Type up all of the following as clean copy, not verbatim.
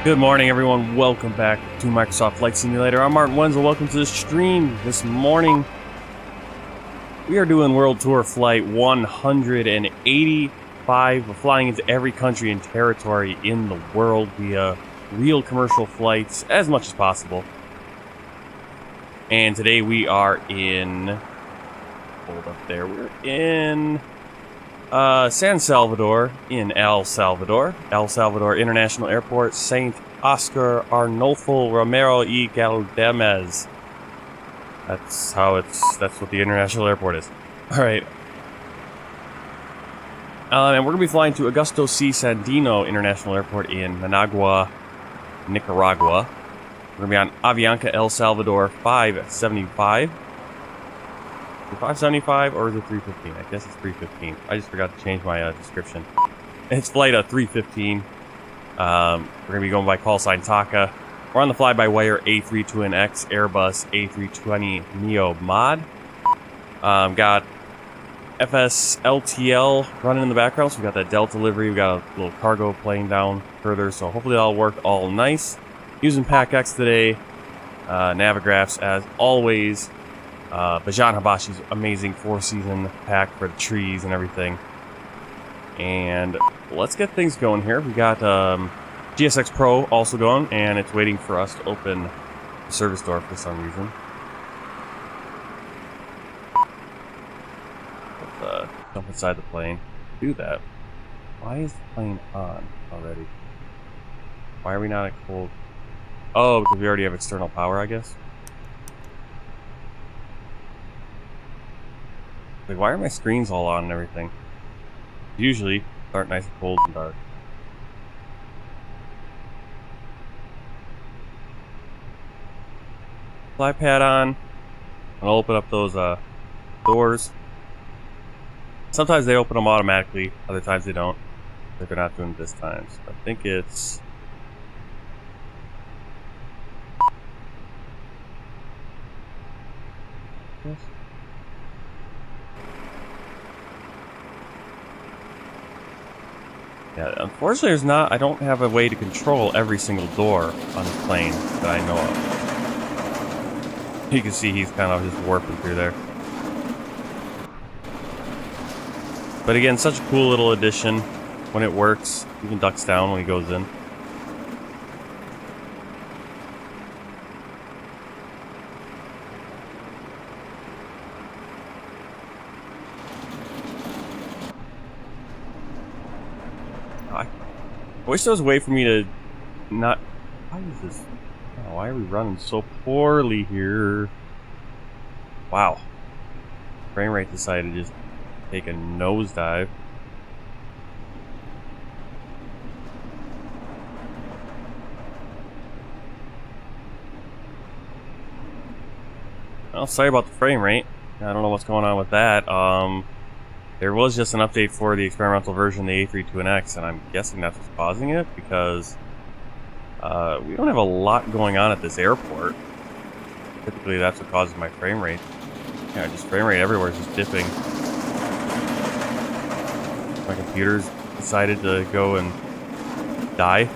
Good morning, everyone. Welcome back to Microsoft Flight Simulator. I'm Martin Wenzel. Welcome to the stream. This morning, we are doing World Tour Flight 185. We're flying into every country and territory in the world via real commercial flights as much as possible. And today we are in... Hold up there. We're in... San Salvador in El Salvador International Airport, Saint Óscar, Arnulfo, Romero y Galdámez. That's what the international airport is. Alright. And we're going to be flying to Augusto C. Sandino International Airport in Managua, Nicaragua. We're going to be on Avianca El Salvador 575. 575 or is it 315? I guess it's 315. I just forgot to change my description. It's flight 315. We're going to be going by call sign TACA. We're on the Flybywire A32NX Airbus A320 Neo mod. Got FSLTL running in the background, so we got that Delta livery. We got a little cargo plane down further, so hopefully that'll work all nice. Using PACX today. Navigraphs as always. Bajan Habashi's amazing 4-season pack for the trees and everything. And let's get things going here. We got GSX Pro also going, and it's waiting for us to open the service door for some reason. Let's jump inside the plane. Do that. Why is the plane on already? Why are we not at cold? Oh, because we already have external power, I guess. Like, why are my screens all on and everything? Usually, start nice and cold and dark. Fly pad on. I'll open up those doors. Sometimes they open them automatically, other times they don't. But they're not doing it this time. So I think it's... Yes. Yeah, unfortunately I don't have a way to control every single door on the plane that I know of. You can see he's kind of just warping through there. But again, such a cool little addition when it works. Even ducks down when he goes in. I wish there was a way for me to not... Why is this... Oh, why are we running so poorly here? Wow. Frame rate decided to just take a nosedive. Well, sorry about the frame rate. I don't know what's going on with that. There was just an update for the experimental version, the A32NX, and I'm guessing that's what's causing it, because we don't have a lot going on at this airport. Typically, that's what causes my frame rate. Yeah, just frame rate everywhere is just dipping. My computer's decided to go and die.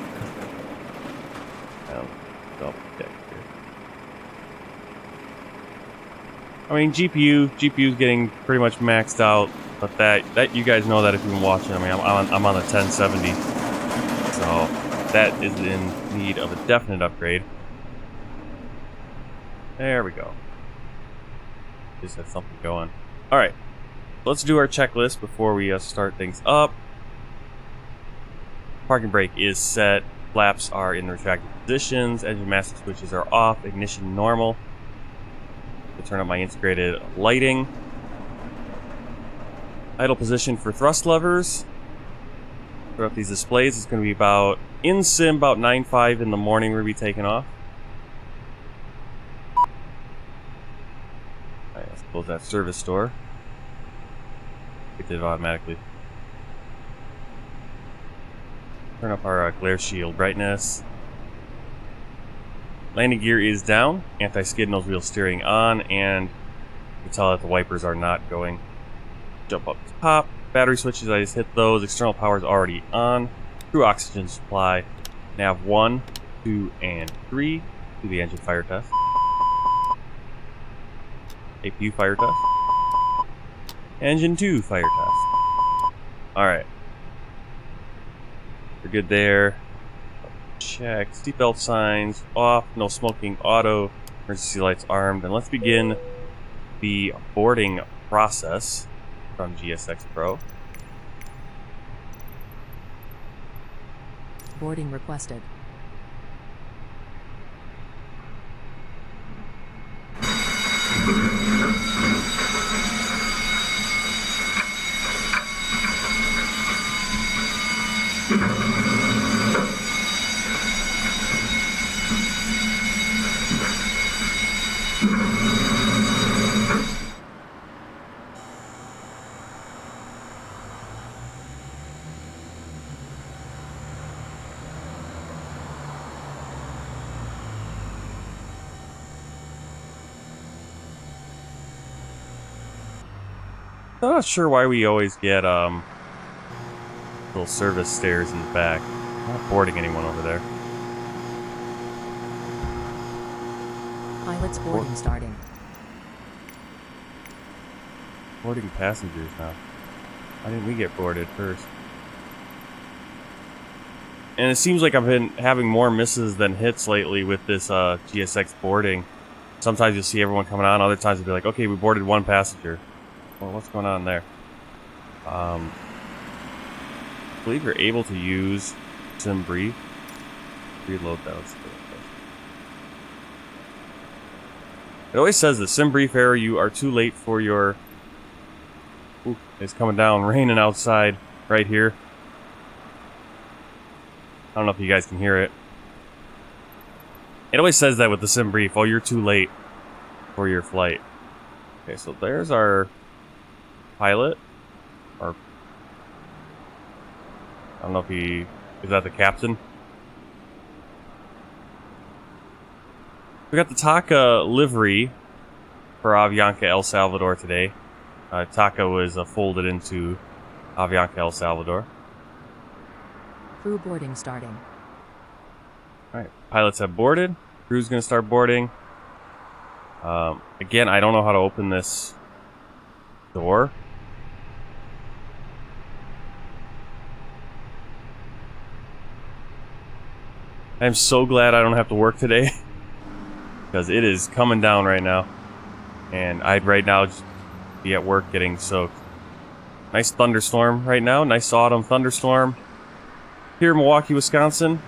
I mean, GPU's getting pretty much maxed out. But that you guys know that if you've been watching. I mean, I'm on the 1070, so that is in need of a definite upgrade. There we go. Just had something going. All right, let's do our checklist before we start things up. Parking brake is set. Flaps are in the retracted positions. Engine master switches are off. Ignition normal. I'll turn up my integrated lighting. Idle position for thrust levers. Throughout these displays, it's going to be about, in sim, about 9:05 in the morning we'll be taking off. Alright, let's close that service door. It did it automatically. Turn up our glare shield brightness. Landing gear is down. Anti-skid nose wheel steering on, and you can tell that the wipers are not going. Jump up to top. Battery switches, I just hit those. External power is already on. True oxygen supply. Nav 1. 2, and 3. Do the engine fire test. APU fire test. Engine 2 fire test. Alright. We're good there. Check. Seatbelt signs off. No smoking. Auto. Emergency lights armed. And let's begin the boarding process from GSX Pro. Boarding requested. I'm not sure why we always get little service stairs in the back. I'm not boarding anyone over there. Pilot's boarding starting. Boarding passengers now. Why didn't we get boarded first? And it seems like I've been having more misses than hits lately with this GSX boarding. Sometimes you'll see everyone coming on, other times it'll be like, okay, we boarded one passenger. Well, what's going on there? I believe you're able to use sim brief. Reload that. Let's do it. It always says the sim brief error, you are too late for your... Ooh, it's coming down, raining outside right here. I don't know if you guys can hear it. It always says that with the sim brief, oh, you're too late for your flight. Okay, so there's our pilot. Or I don't know if he... Is that the captain? We got the TACA livery for Avianca El Salvador today. TACA was folded into Avianca El Salvador. Crew boarding starting. Alright, pilots have boarded. Crew's gonna start boarding. Again, I don't know how to open this door. I'm so glad I don't have to work today. Because it is coming down right now. And I'd right now just be at work getting soaked. Nice thunderstorm right now. Nice autumn thunderstorm. Here in Milwaukee, Wisconsin.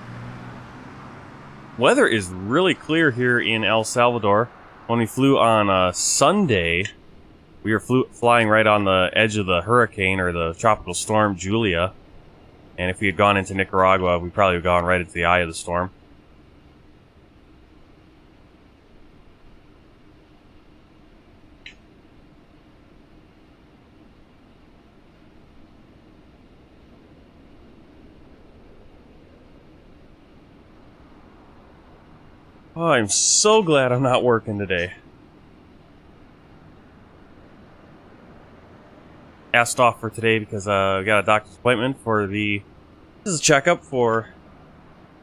Weather is really clear here in El Salvador. When we flew on Sunday, we were flying right on the edge of the hurricane or the tropical storm Julia. And if we had gone into Nicaragua, we probably would have gone right into the eye of the storm. Oh, I'm so glad I'm not working today. Asked off for today because I got a doctor's appointment for the... This is a checkup for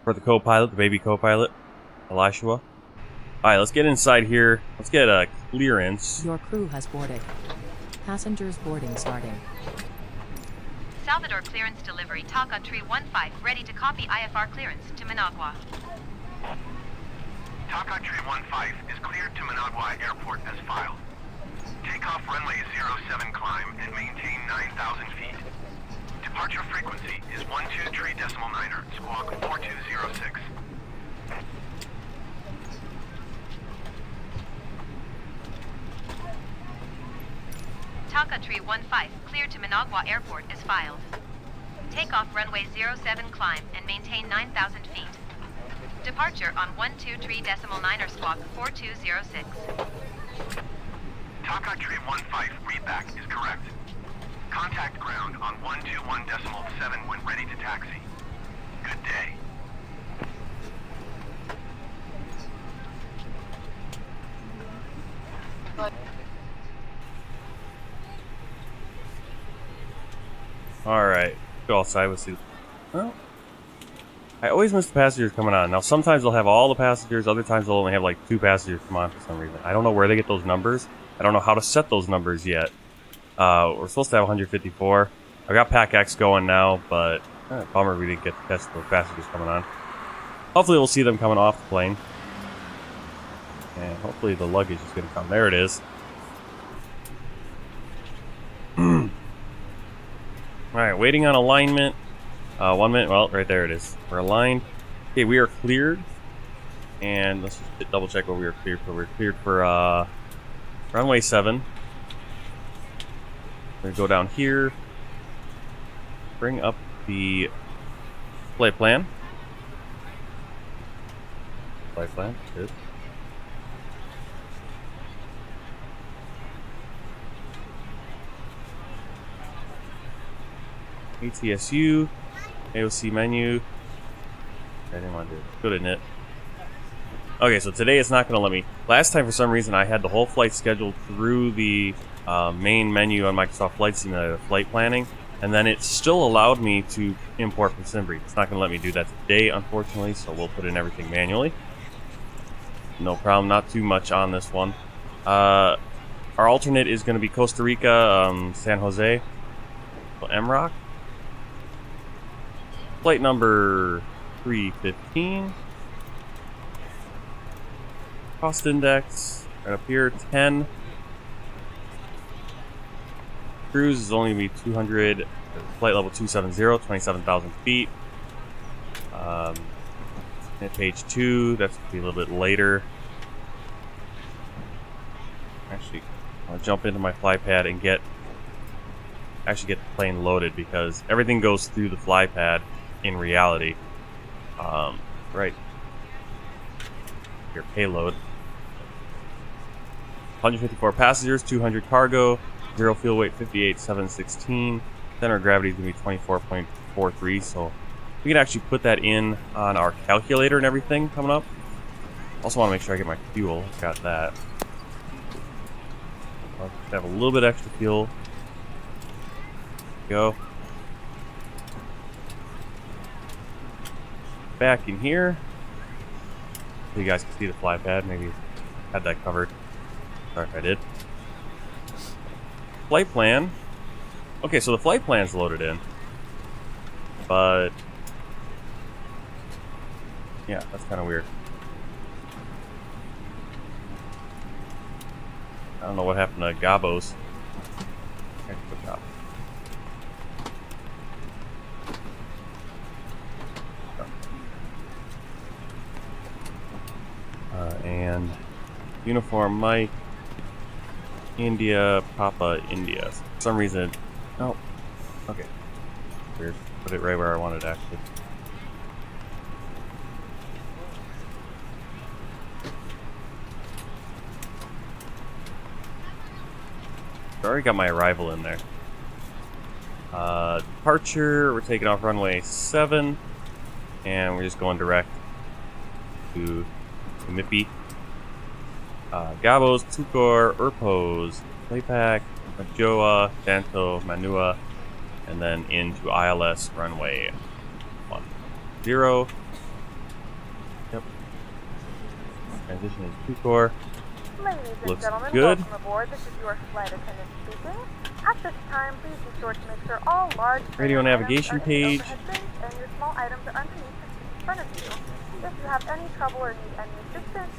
the co-pilot, the baby co-pilot, Elishua. Alright, let's get inside here. Let's get a clearance. Your crew has boarded. Passengers boarding starting. Salvador clearance delivery TACA 315 ready to copy IFR clearance to Managua. TACA 315 is cleared to Managua Airport as filed. Takeoff runway 07 climb and maintain 9,000 feet. Departure frequency is 123.9er, squawk 4206. TACA 315 cleared to Managua Airport is filed. Takeoff runway 07 climb and maintain 9,000 feet. Departure on 123.9er, squawk 4206. TACA 315 readback is correct. Contact ground on 121.7 when ready to taxi. Good day. Alright, go outside with you. Well, I always miss the passengers coming on. Now, sometimes they'll have all the passengers. Other times they'll only have like 2 passengers come on for some reason. I don't know where they get those numbers. I don't know how to set those numbers yet. We're supposed to have 154. I've got Pack X going now, but bummer we didn't get to test those passengers coming on. Hopefully we'll see them coming off the plane. And hopefully the luggage is going to come. There it is. Alright, waiting on alignment. 1 minute. Well, right there it is. We're aligned. Okay, we are cleared. And let's just double check what we were cleared for. We're cleared for runway 7. We're going to go down here. Bring up the flight plan. Flight plan. Good. ATSU, AOC menu. I didn't want to do it. Good, isn't it? Okay, so today it's not going to let me. Last time, for some reason, I had the whole flight scheduled through the main menu on Microsoft Flight Simulator, flight planning, and then it still allowed me to import from SimBrief. It's not going to let me do that today, unfortunately, so we'll put in everything manually. No problem, not too much on this one. Our alternate is going to be Costa Rica, San Jose, MROC. Flight number 315. Cost index right up here, 10. Cruise is only going to be 200. Flight level 270, 27,000 feet. At page 2, that's going to be a little bit later. Actually, I'll jump into my fly pad and get the plane loaded, because everything goes through the fly pad in reality. Right. Your payload. 154 passengers, 200 cargo, 0 fuel weight, 58,716. Center of gravity is going to be 24.43, so we can actually put that in on our calculator and everything coming up. Also want to make sure I get my fuel. Got that. I'll just have a little bit extra fuel. Go. Back in here. So you guys can see the fly pad. Maybe had that covered. Sorry if I did. Flight plan. Okay, so the flight plan's loaded in. But yeah, that's kind of weird. I don't know what happened to Gabos. And uniform Mike, India, Papa, India. For some reason, oh, okay, weird. Put it right where I wanted actually. I already got my arrival in there. Departure, we're taking off runway 7, and we're just going direct to Mipi. Gabos, Tukor, Urpos, Playpack, Majoa, Danto, Manua, and then into ILS runway 10. Yep. Transition is Tukor. Ladies and Looks gentlemen, good. welcome aboard. This is your flight attendant speaking. At this time, please be sure to make sure all large Radio navigation items are in the page. overhead bins and your small items are underneath the seat in front of you. If you have any trouble or need any assistance,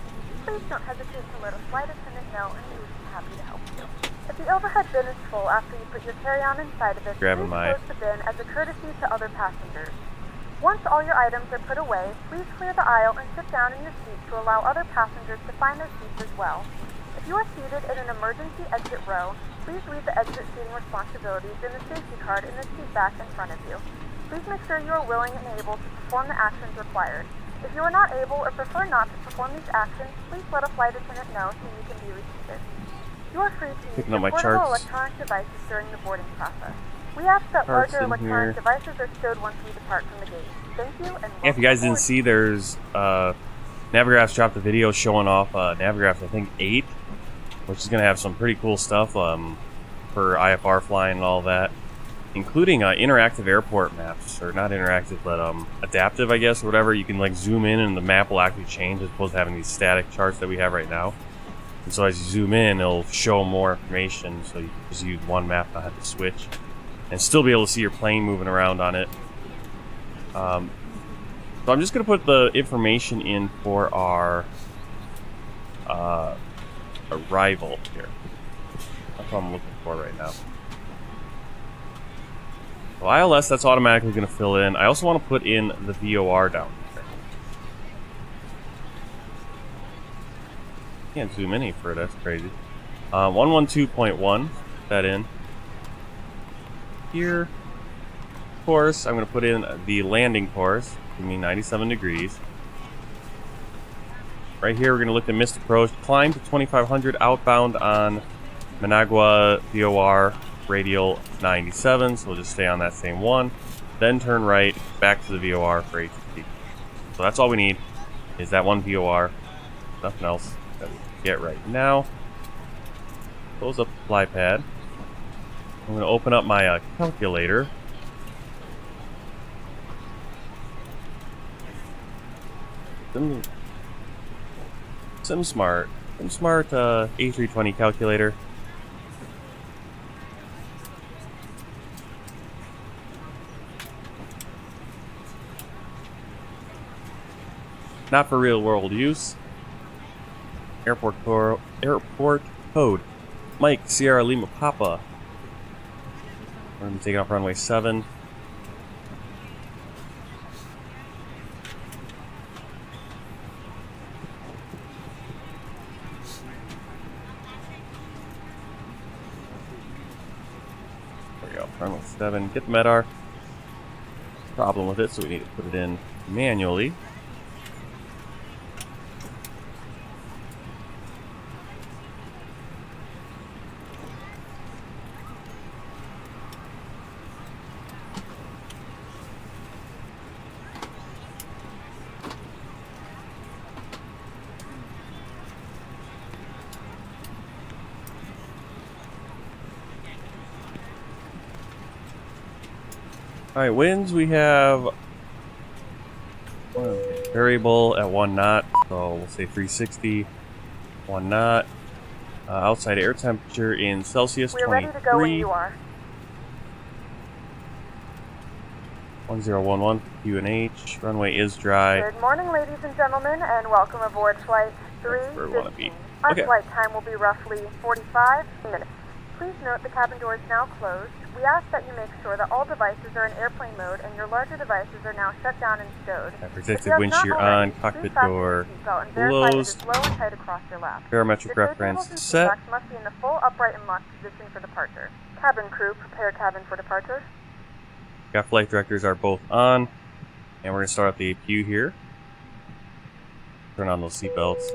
please don't hesitate to let a flight attendant know, and we would be happy to help you. If the overhead bin is full after you put your carry-on inside of it, Grabbing please my- close the bin as a courtesy to other passengers. Once all your items are put away, please clear the aisle and sit down in your seat to allow other passengers to find their seats as well. If you are seated in an emergency exit row, please read the exit seating responsibilities in the safety card in the seat back in front of you. Please make sure you are willing and able to perform the actions required. If you are not able or prefer not to perform these actions, please let a flight attendant know so you can be reseated. You are free to use Picking up your my portable charts. electronic devices during the boarding process. We ask that Charts larger in electronic here. devices are stowed once we depart from the gate. Thank you, and Yeah, if you guys welcome didn't see, there's Navigraphs dropped a video showing off Navigraphs, I think 8, which is gonna have some pretty cool stuff for IFR flying and all that. including interactive airport maps, or not interactive, but adaptive, I guess, or whatever. You can like zoom in and the map will actually change as opposed to having these static charts that we have right now. And so as you zoom in, it'll show more information, so you can just use one map, not have to switch, and still be able to see your plane moving around on it. So I'm just going to put the information in for our arrival here. That's what I'm looking for right now. So ILS, that's automatically going to fill in. I also want to put in the VOR down here. Can't zoom any further, that's crazy. 112.1, put that in. Here, course, I'm going to put in the landing course, give me 97 degrees. Right here, we're going to look at missed approach, climb to 2500 outbound on Managua VOR radial 97, so we'll just stay on that same one. Then turn right, back to the VOR for HT. So that's all we need, is that one VOR, nothing else that we can get right now. Close up the fly pad. I'm going to open up my calculator. SimSmart A320 calculator. Not for real world use. Airport code. Mike Sierra Lima Papa. We're going to take off runway 7. There we go, runway 7. Get the MEDAR. Problem with it, so we need to put it in manually. Alright, winds we have variable at 1 knot, so we'll say 360, 1 knot. Outside air temperature in Celsius, We're 23. ready to go when you are. 1011 QNH. Runway is dry. Good morning, ladies and gentlemen, and welcome aboard Flight That's where we want to be. 315. Our Okay. flight time will be roughly 45 minutes. Please note the cabin door is now closed. We ask that you make sure that all devices are in airplane mode and your larger devices are now shut down and stowed. Protected wind shear on, cockpit door closed. Low and tight across your lap. Barometric Your reference tables and set. seatbacks must be in the full upright and locked position for departure. Cabin crew, prepare cabin for departure. Got flight directors are both on. And we're going to start up the APU here. Turn on those seatbelts.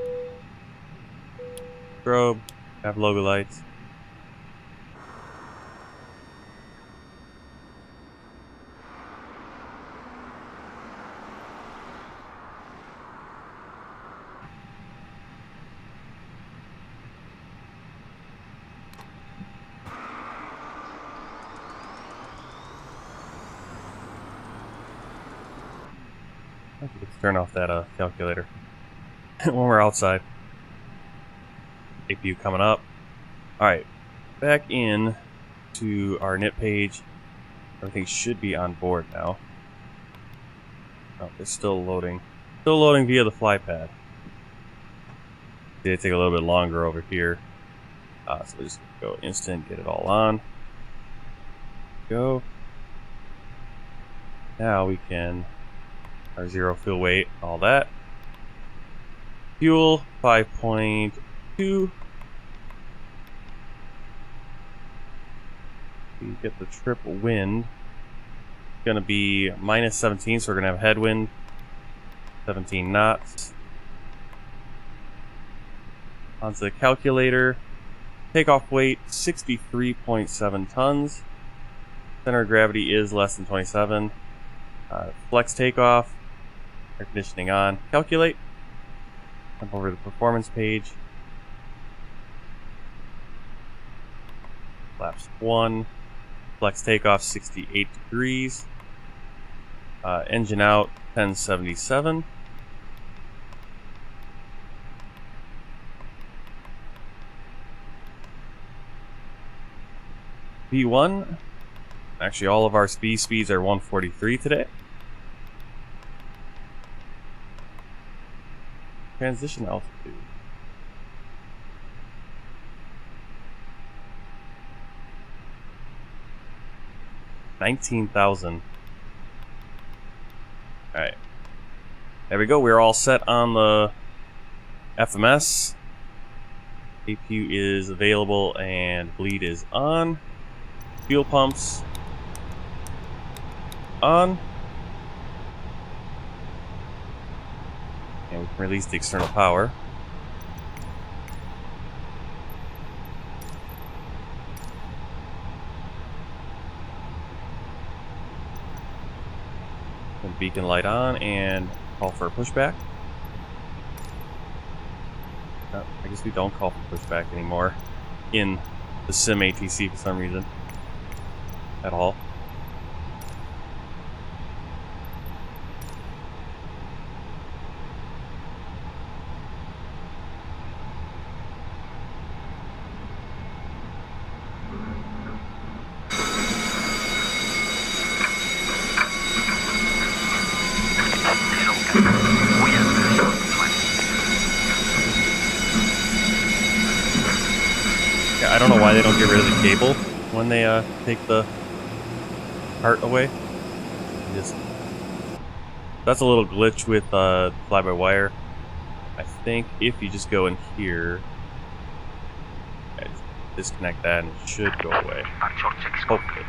Strobe. Have logo lights. Let's turn off that calculator when we're outside. APU coming up. Alright, back in to our NIT page. Everything should be on board now. Oh, it's still loading. Still loading via the fly pad. Did take a little bit longer over here. So we'll just go instant, get it all on. Go. Now we can... Our zero fuel weight, all that. Fuel, 5.2. You get the trip wind. It's going to be minus 17, so we're going to have headwind. 17 knots. Onto the calculator. Takeoff weight, 63.7 tons. Center of gravity is less than 27. Flex takeoff. Air conditioning on. Calculate. Jump over to the performance page. Flaps 1. Flex takeoff 68 degrees. Engine out 1077. V1. Actually, all of our speeds are 143 today. Transition altitude. $19,000. Alright. There we go. We're all set on the FMS. APU is available and bleed is on. Fuel pumps on. And we can release the external power. And beacon light on and call for a pushback. I guess we don't call for pushback anymore in the sim ATC for some reason at all. I don't know why they don't get rid of the cable when they take the part away. That's a little glitch with Flybywire. I think if you just go in here, disconnect that and it should go away. Hopefully.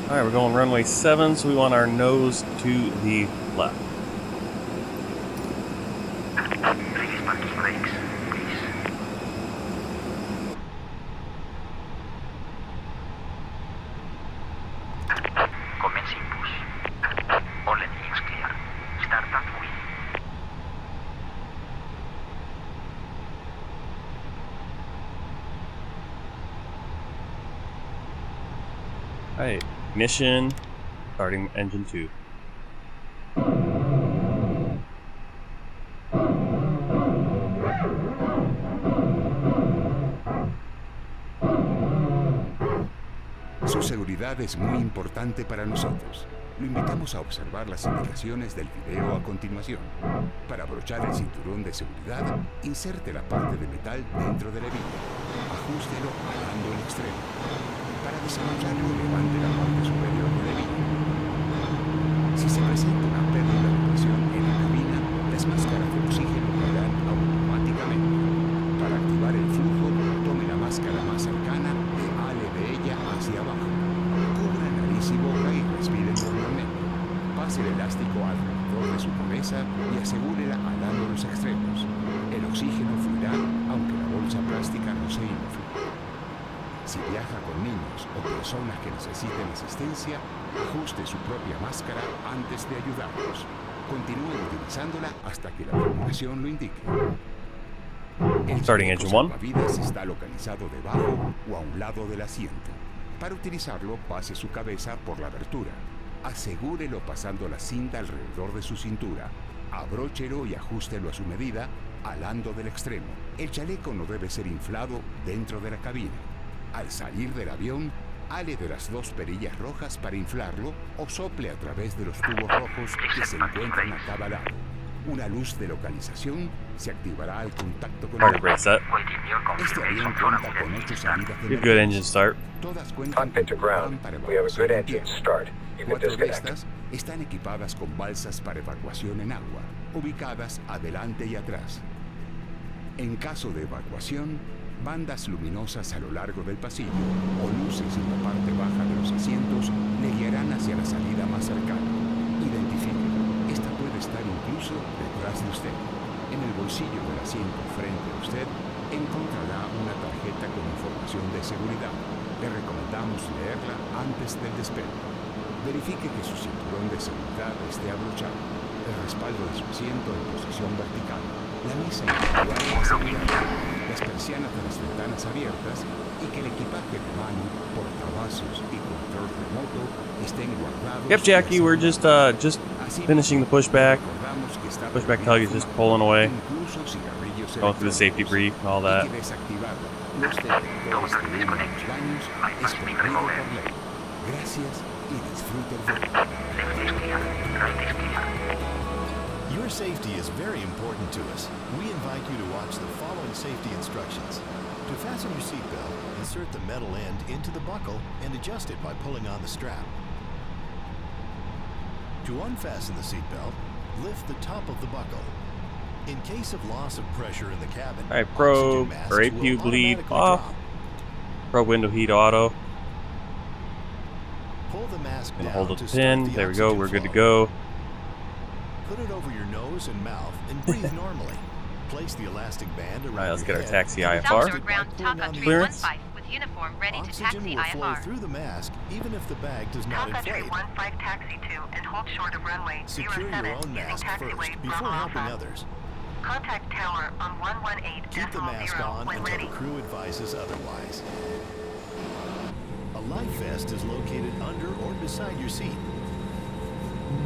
Alright, we're going runway 7, so we want our nose to the left. Alright, ignition, starting engine 2. Su seguridad es muy importante para nosotros. Lo invitamos a observar las indicaciones del video a continuación. Para abrochar el cinturón de seguridad, inserte la parte de metal dentro de la hebilla. Ajústelo jalando el extremo. Para desengancharlo, levante la parte superior de la hebilla. Si se presenta una pérdida de presión en la cabina, las máscaras de oxígeno caerán automáticamente. Para activar el flujo, tome la máscara más cercana y ale de ella hacia abajo. Cubra nariz y boca y respire normalmente. Pase el elástico alrededor de su cabeza y asegúrela alando los extremos. El oxígeno fluirá aunque la bolsa plástica no se infle. Si viaja con niños o personas que necesiten asistencia, ajuste su propia máscara antes de ayudarlos. Continúe utilizándola hasta que la tripulación lo indique. El chaleco salvavidas está localizado debajo o a un lado del asiento. Para utilizarlo, pase su cabeza por la abertura. Asegúrelo pasando la cinta alrededor de su cintura. Abróchelo y ajústelo a su medida, alando del extremo. El chaleco no debe ser inflado dentro de la cabina. Al salir del avión, ale de las dos perillas rojas para inflarlo o sople a través de los tubos rojos que se encuentran a cada lado. Una luz de localización se activará al contacto con Hard el to break set. Este avión cuenta con 8 salidas de Good engine start. Todas cuentan Cockpit to ground. para We have a good evacuación en engine tierra. start. You can 4 de disconnect. estas están equipadas con balsas para evacuación en agua, ubicadas adelante y atrás. En caso de evacuación, bandas luminosas a lo largo del pasillo o luces en la parte baja de los asientos le guiarán hacia la salida más cercana. Identifique, esta puede estar incluso detrás de usted. En el bolsillo del asiento frente a usted encontrará una tarjeta con información de seguridad. Le recomendamos leerla antes del despegue. Verifique que su cinturón de seguridad esté abrochado, el respaldo de su asiento en posición vertical, la mesa individual de seguridad, las persianas de las ventanas abiertas y que el equipaje de mano, portavasos y control remoto estén guardados. Yep, Jackie, we're just finishing the pushback. Recordamos que está Pushback tug is just pulling away. incluso cigarrillos Going through the safety brief and all that. y que desactivar los detectores de humo en los baños es prohibido por ley. Gracias y disfrute el vuelo. Your safety is very important to us. We invite you to watch the following safety instructions. To fasten your seatbelt, insert the metal end into the buckle and adjust it by pulling on the strap. To unfasten the seatbelt, lift the top of the buckle. In case of loss of pressure in the cabin, All right, probe oxygen masks or will APU bleed automatically off. drop. Probe window heat auto. Pull the mask Gonna down hold to the start pin. the There we go. oxygen We're good to flow. go. Put it over your nose and mouth and breathe normally. Place the elastic band around All right, let's your get our head taxi and IFR. adjust Salvador it by ground pulling TACA on the Clearance. 315 with uniform ready to Oxygen taxi will flow IFR. through the mask even if the bag does not TACA inflate. 315 taxi to and hold short of runway Secure 07 your own using mask taxiway first before Bravo helping Alpha. others. Contact tower on 118 Keep the mask on when until ready. the crew advises otherwise. A life vest is located under or beside your seat.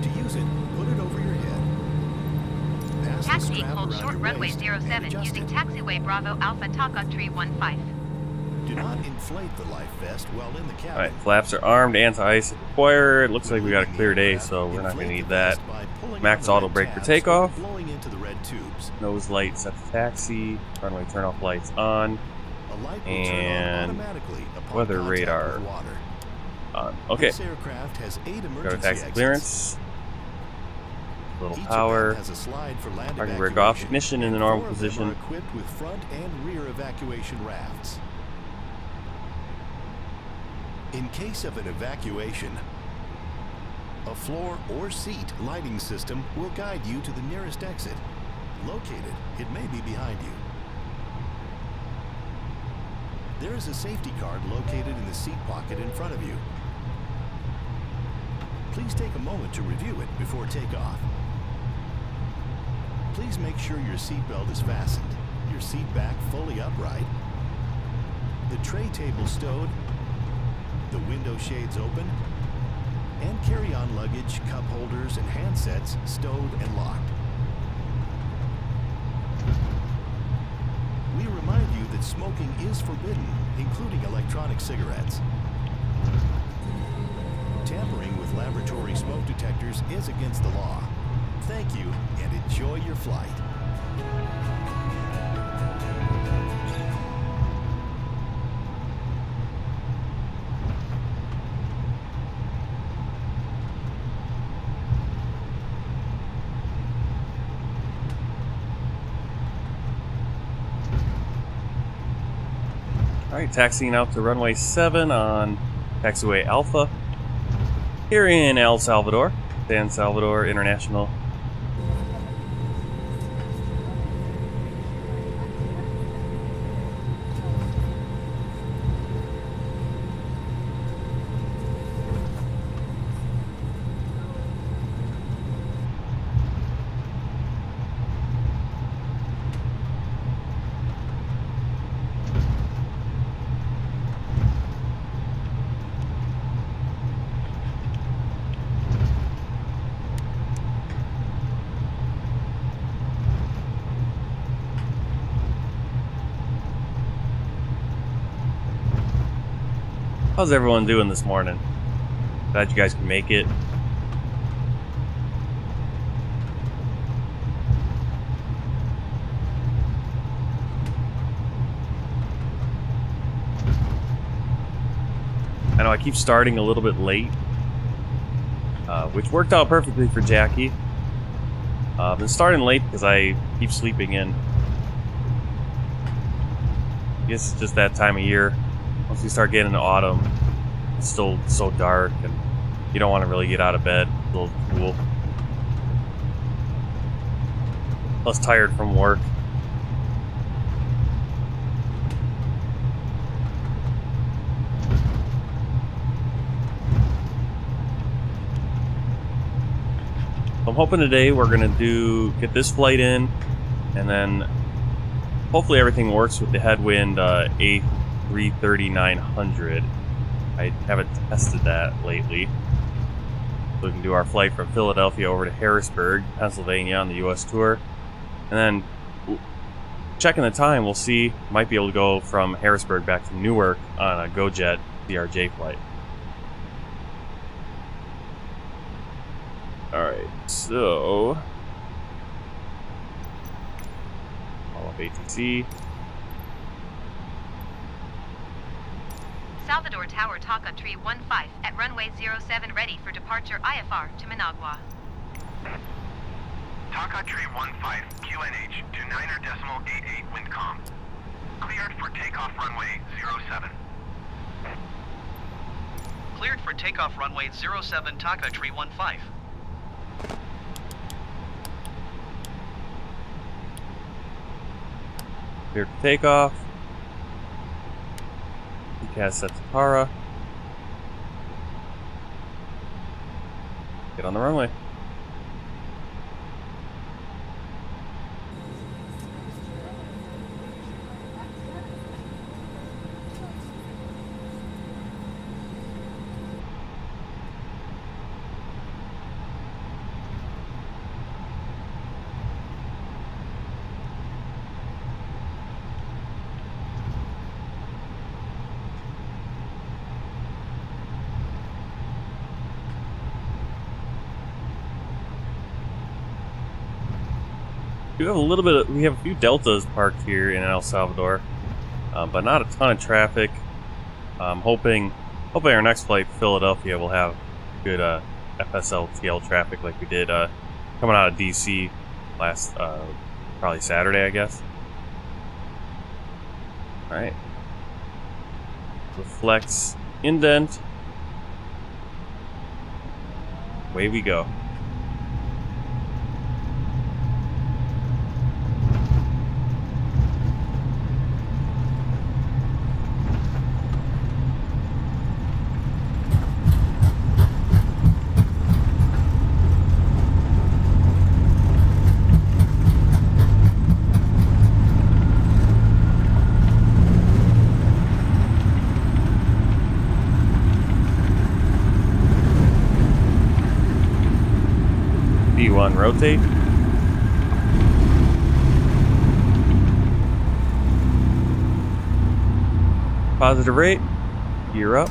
To use it, put it over your head. Pass the Taxiing strap hold around short your runway waist and 07 adjust using it. taxiway Bravo Alpha TACA 315. Do not inflate the life vest while in the All cabin. right, flaps are armed. Anti-ice required. Looks like we got a clear day, so we're not going to need that. Max auto brake for takeoff. Blowing into the red tubes. Nose light set to taxi. Runway turn off lights on. A light will And turn on automatically upon weather contact radar. with water. On. Okay, This aircraft has 8 go to emergency taxi exits. clearance. Little Each power. of them has a slide for land Parking brake off. evacuation, Ignition in the and normal 4 of them position. are equipped with front and rear evacuation rafts. In case of an evacuation, a floor or seat lighting system will guide you to the nearest exit. Located, it may be behind you. There is a safety card located in the seat pocket in front of you. Please take a moment to review it before takeoff. Please make sure your seatbelt is fastened, your seat back fully upright, the tray table stowed, the window shades open, and carry-on luggage, cup holders, and handsets stowed and locked. We remind you that smoking is forbidden, including electronic cigarettes. Tampering with laboratory smoke detectors is against the law. Thank you, and enjoy your flight. All right, taxiing out to runway 7 on taxiway Alpha here in El Salvador, San Salvador International. How's everyone doing this morning? Glad you guys can make it. I know I keep starting a little bit late, which worked out perfectly for Jackie. I've been starting late because I keep sleeping in. I guess it's just that time of year. Once we start getting into autumn, it's still so dark and you don't want to really get out of bed. It's a little cool. Plus tired from work. I'm hoping today we're gonna get this flight in, and then hopefully everything works with the headwind A330-900. I haven't tested that lately. So we can do our flight from Philadelphia over to Harrisburg, Pennsylvania on the US tour. And then checking the time, we'll see, might be able to go from Harrisburg back to Newark on a GoJet CRJ flight. Alright, so all up ATC. Salvador Tower TACA Tree 15 at runway 07 ready for departure IFR to Managua. TACA Tree 15, QNH to 9.88 windcom. Cleared for takeoff runway 07. Cleared for takeoff runway 07 TACA Tree 15. Cleared for takeoff. Decast set to Tara. Get on the runway. We have a few Deltas parked here in El Salvador, but not a ton of traffic. Hoping our next flight, Philadelphia, will have good FSLTL traffic like we did coming out of DC last probably Saturday, I guess. All right, reflects indent. Away we go. B1 rotate. Positive rate. Gear up.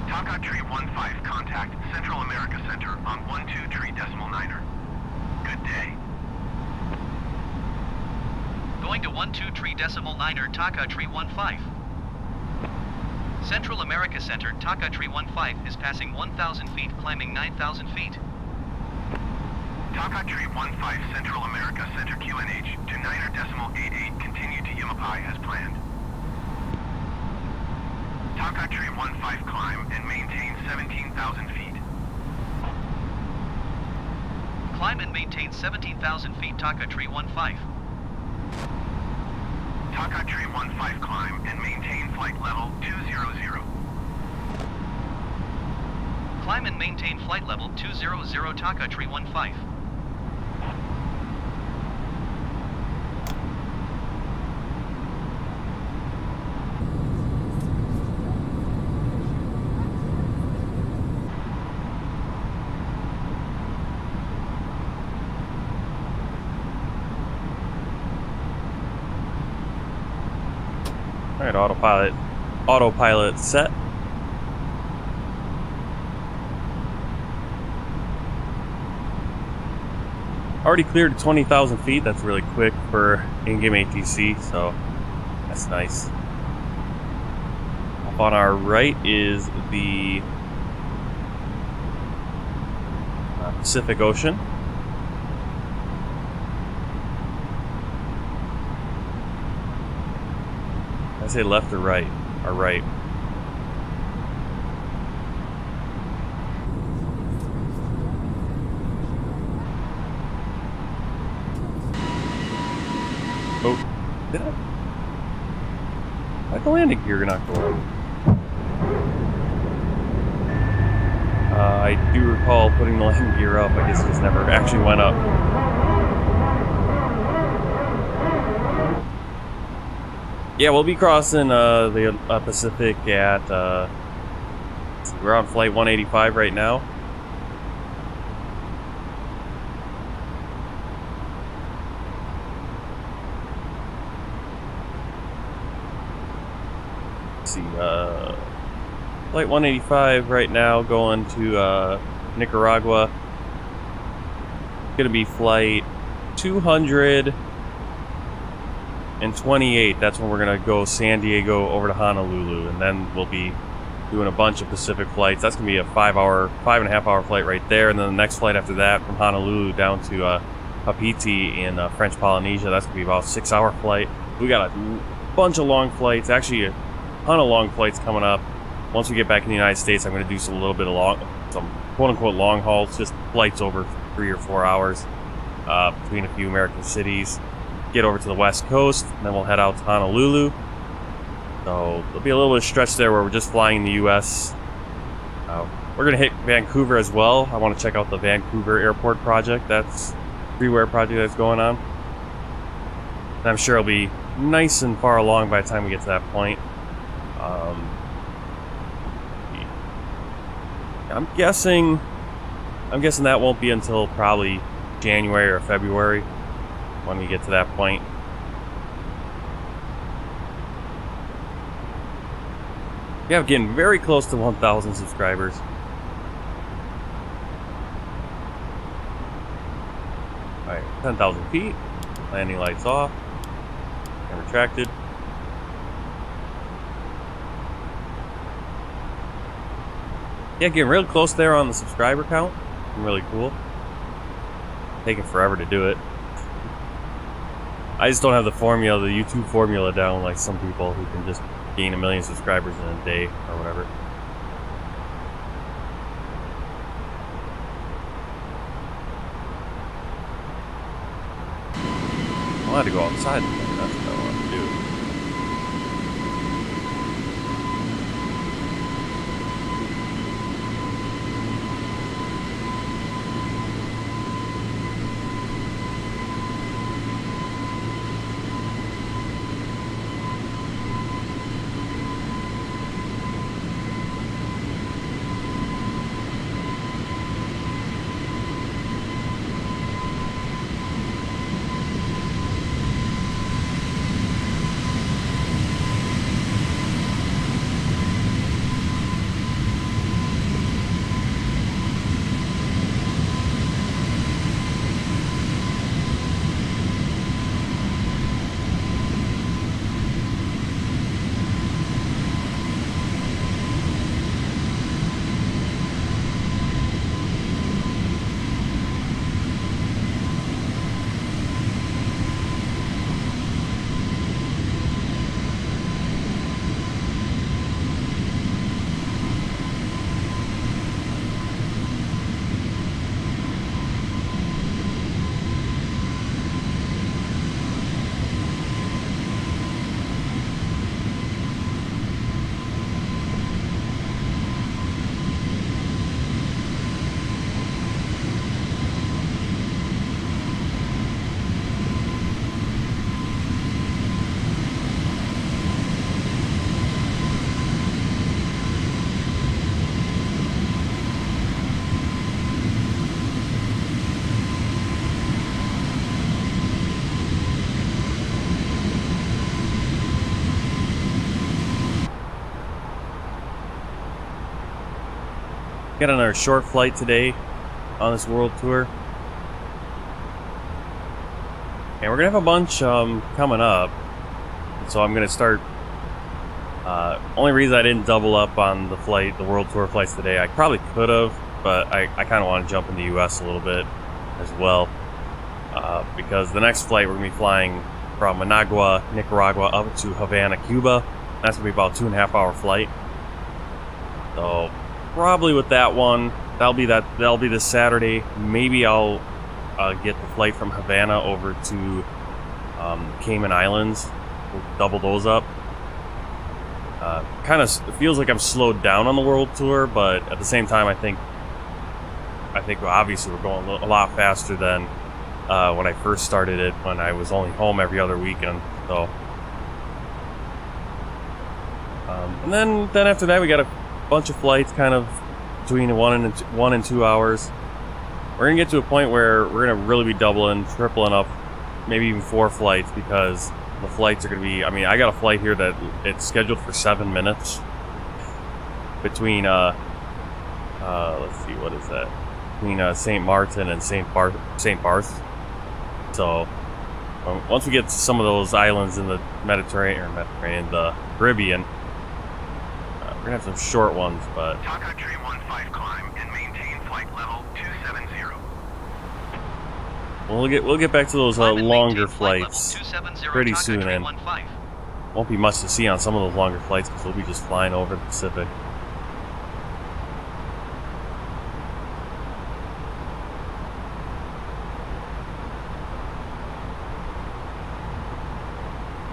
TACA Tree 15, contact Central America Center on 12.3.9er. Good day. Going to 123.9er TACA Tree 15. Central America Center TACA Tree 15 is passing 1,000 feet, climbing 9,000 feet. TACA Tree 15 Central America Center QNH to 9.88, continue to Yamapai as planned. TACA Tree 15 climb and maintain 17,000 feet. Climb and maintain 17,000 feet TACA Tree 15. TACA Tree 15 climb and maintain flight level 200. Climb and maintain flight level 200 TACA Tree 15. Alright, autopilot set. Already cleared to 20,000 feet. That's really quick for in-game ATC, so that's nice. Up on our right is the Pacific Ocean. I say left or right? Or right. Oh, did I? Why'd the landing gear not go up? I do recall putting the landing gear up. I guess it just never actually went up. Yeah, we'll be crossing the Pacific at, we're on flight 185 right now. Let's see, flight 185 right now going to Nicaragua. Gonna be flight 228. That's when we're gonna go San Diego over to Honolulu, and then we'll be doing a bunch of Pacific flights. That's gonna be a 5.5 hour flight right there, and then the next flight after that from Honolulu down to Papeete in French Polynesia. That's gonna be about a 6-hour flight. We got a bunch of long flights, actually a ton of long flights coming up. Once we get back in the United States, I'm gonna do some quote-unquote long hauls, just flights over 3 or 4 hours between a few American cities. Get over to the West Coast, and then we'll head out to Honolulu. So there'll be a little bit of stretch there where we're just flying the U.S. We're gonna hit Vancouver as well. I want to check out the Vancouver Airport project. That's freeware project that's going on. And I'm sure it'll be nice and far along by the time we get to that point. I'm guessing that won't be until probably January or February when we get to that point. Yeah, we're getting very close to 1,000 subscribers. Alright, 10,000 feet. Landing lights off. And retracted. Yeah, getting real close there on the subscriber count. Really cool. Taking forever to do it. I just don't have the formula, the YouTube formula down like some people who can just gain 1 million subscribers in a day or whatever. I had to go outside. That's what I want to do. Got another short flight today on this world tour. And we're gonna have a bunch coming up. So I'm gonna start. Only reason I didn't double up on the world tour flights today, I probably could have, but I kind of want to jump in the U.S. a little bit as well, because the next flight we're gonna be flying from Managua, Nicaragua, up to Havana, Cuba. That's gonna be about 2.5 hour flight. So probably with that one, that'll be this Saturday. Maybe I'll get the flight from Havana over to Cayman Islands. We'll double those up. Kind of feels like I'm slowed down on the world tour, but at the same time, I think obviously we're going a lot faster than when I first started it, when I was only home every other weekend. So, and then after that, we got a bunch of flights, kind of between 1 and 2 hours. We're gonna get to a point where we're gonna really be doubling, tripling up, maybe even 4 flights, because the flights are going to be, I mean, I got a flight here that it's scheduled for 7 minutes between, let's see, what is that? Between St. Martin and St. Barth. So, once we get to some of those islands in the Mediterranean, the Caribbean, we're going to have some short ones, but... TACA 315 climb and maintain flight level 270. We'll get back to those longer flights pretty soon, and won't be much to see on some of those longer flights because we'll be just flying over the Pacific.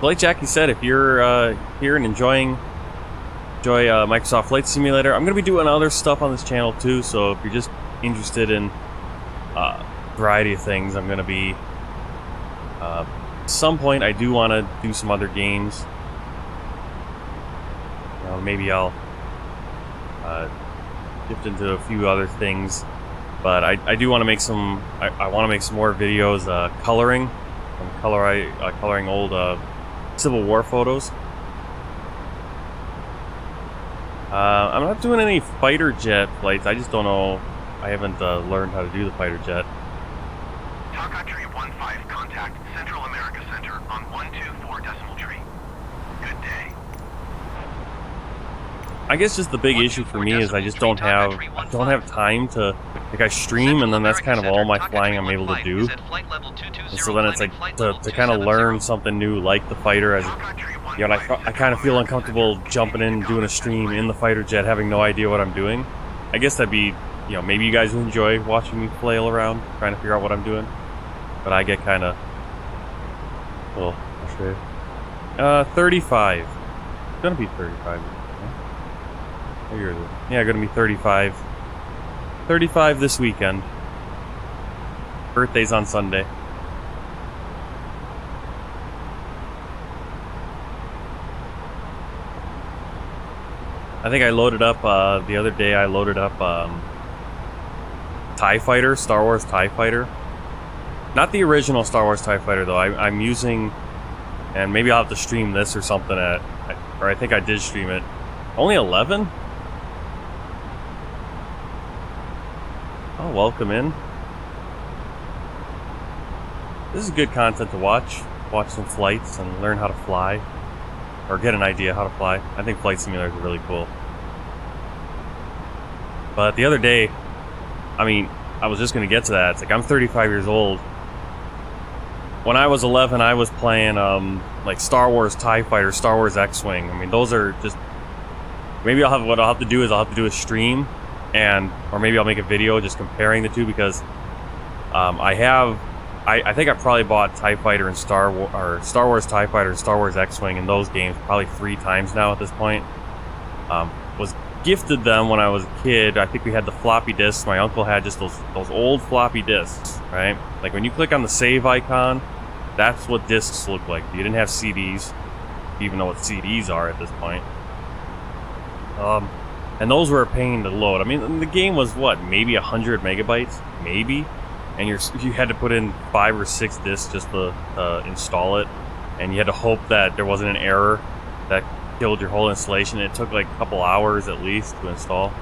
Like Jackie said, if you're here and enjoy Microsoft Flight Simulator, I'm going to be doing other stuff on this channel too. So if you're just interested in variety of things, I'm going to be at some point I do want to do some other games. Maybe I'll shift into a few other things, but I do want to make some I want to make some more videos coloring old Civil War photos. I'm not doing any fighter jet flights. I just don't know, I haven't learned how to do the fighter jet. TACA 315 contact Central America Center on 124 decimal tree. Good day. I guess just the big issue for me is I just don't have time to, like, I stream and then that's kind of all my flying I'm able to do. And so then it's like to kind of learn something new like the fighter, as you know, I kind of feel uncomfortable jumping in doing a stream in the fighter jet having no idea what I'm doing. I guess that'd be, you know, maybe you guys will enjoy watching me flail around trying to figure out what I'm doing. But I get kind of, well, I'll show you. 35. It's gonna be 35. Yeah, gonna be 35. 35 this weekend. Birthday's on Sunday. I think I loaded up, the other day I loaded up TIE Fighter, Star Wars TIE Fighter. Not the original Star Wars TIE Fighter though. I'm using, and maybe I'll have to stream this or something or I think I did stream it. Only 11? Oh, welcome in. This is good content to watch. Watch some flights and learn how to fly. Or get an idea how to fly. I think flight simulators are really cool. But the other day, I mean, I was just going to get to that. It's like, I'm 35 years old. When I was 11, I was playing like Star Wars TIE Fighter, Star Wars X-Wing. I mean, those are just... Maybe what I'll have to do is I'll have to do a stream, or maybe I'll make a video just comparing the two, because I think I probably bought TIE Fighter and Star Wars TIE Fighter and Star Wars X-Wing in those games probably 3 times now at this point. Was gifted them when I was a kid. I think we had the floppy disks. My uncle had just those old floppy disks, right? Like when you click on the save icon, that's what disks look like. You didn't have CDs, even know what CDs are at this point. And those were a pain to load. I mean, the game was what, maybe 100 megabytes, maybe, and you had to put in 5 or 6 disks just to install it, and you had to hope that there wasn't an error that killed your whole installation. It took like a couple hours at least to install.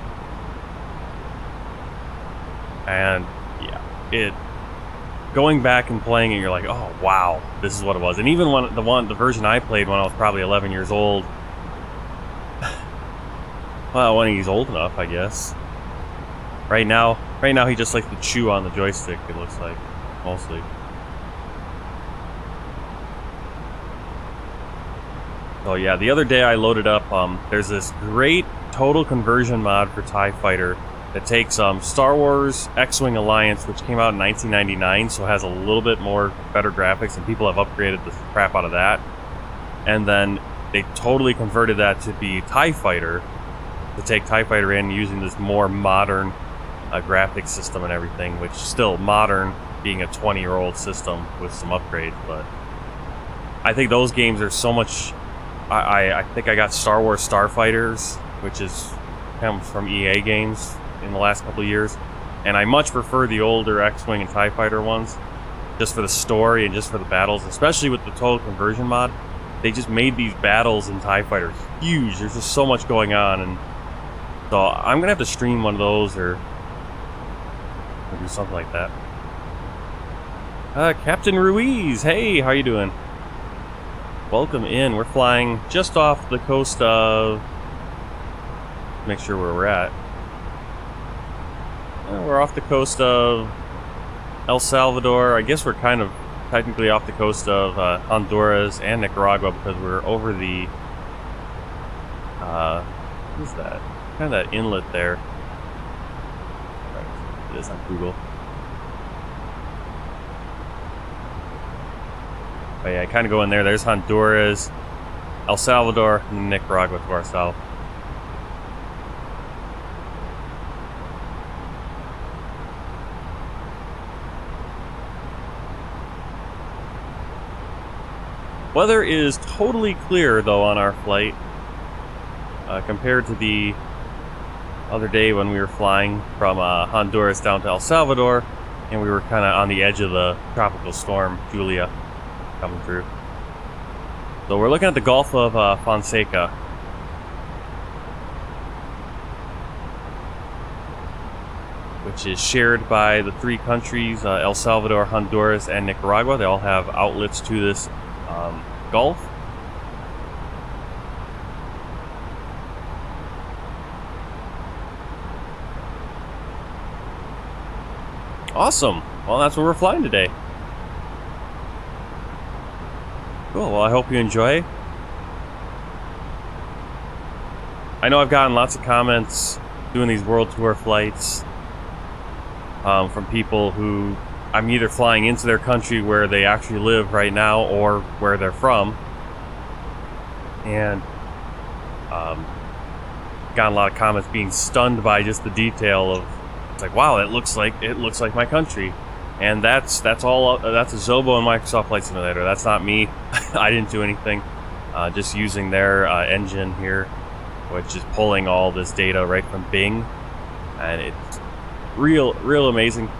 And yeah, going back and playing it, you're like, oh wow, this is what it was. And even when the version I played when I was probably 11 years old, well, when he's old enough, I guess. Right now he just likes to chew on the joystick, it looks like, mostly. So yeah, the other day I loaded up, there's this great total conversion mod for TIE Fighter that takes Star Wars X-Wing Alliance, which came out in 1999, so it has a little bit more better graphics, and people have upgraded the crap out of that. And then they totally converted that to be TIE Fighter, to take TIE Fighter in using this more modern graphics system and everything, which still modern, being a 20-year-old system with some upgrades. But I think those games are so much. I think I got Star Wars Starfighters, which comes from EA games in the last couple of years, and I much prefer the older X-Wing and TIE Fighter ones, just for the story and just for the battles, especially with the total conversion mod. They just made these battles in TIE Fighter huge. There's just so much going on, and so I'm gonna have to stream one of those or do something like that. Captain Ruiz, hey, how you doing? Welcome in. We're flying just off the coast of... Make sure where we're at. We're off the coast of El Salvador. I guess we're kind of technically off the coast of Honduras and Nicaragua, because we're over the... what is that? Kind of that inlet there. It is on Google. But yeah, I kind of go in there. There's Honduras, El Salvador, and Nicaragua to our south. Weather is totally clear, though, on our flight, compared to the other day when we were flying from Honduras down to El Salvador, and we were kind of on the edge of the tropical storm, Julia, coming through. So we're looking at the Gulf of Fonseca. Which is shared by the three countries, El Salvador, Honduras, and Nicaragua. They all have outlets to this Gulf. Awesome. Well, that's where we're flying today. Cool. Well, I hope you enjoy. I know I've gotten lots of comments doing these world tour flights from people who I'm either flying into their country where they actually live right now or where they're from. And gotten a lot of comments being stunned by just the detail of, it's like, wow, it looks like my country. And that's all. That's a Zobo and Microsoft Flight Simulator. That's not me. I didn't do anything. Just using their engine here, which is pulling all this data right from Bing, and it's real amazing.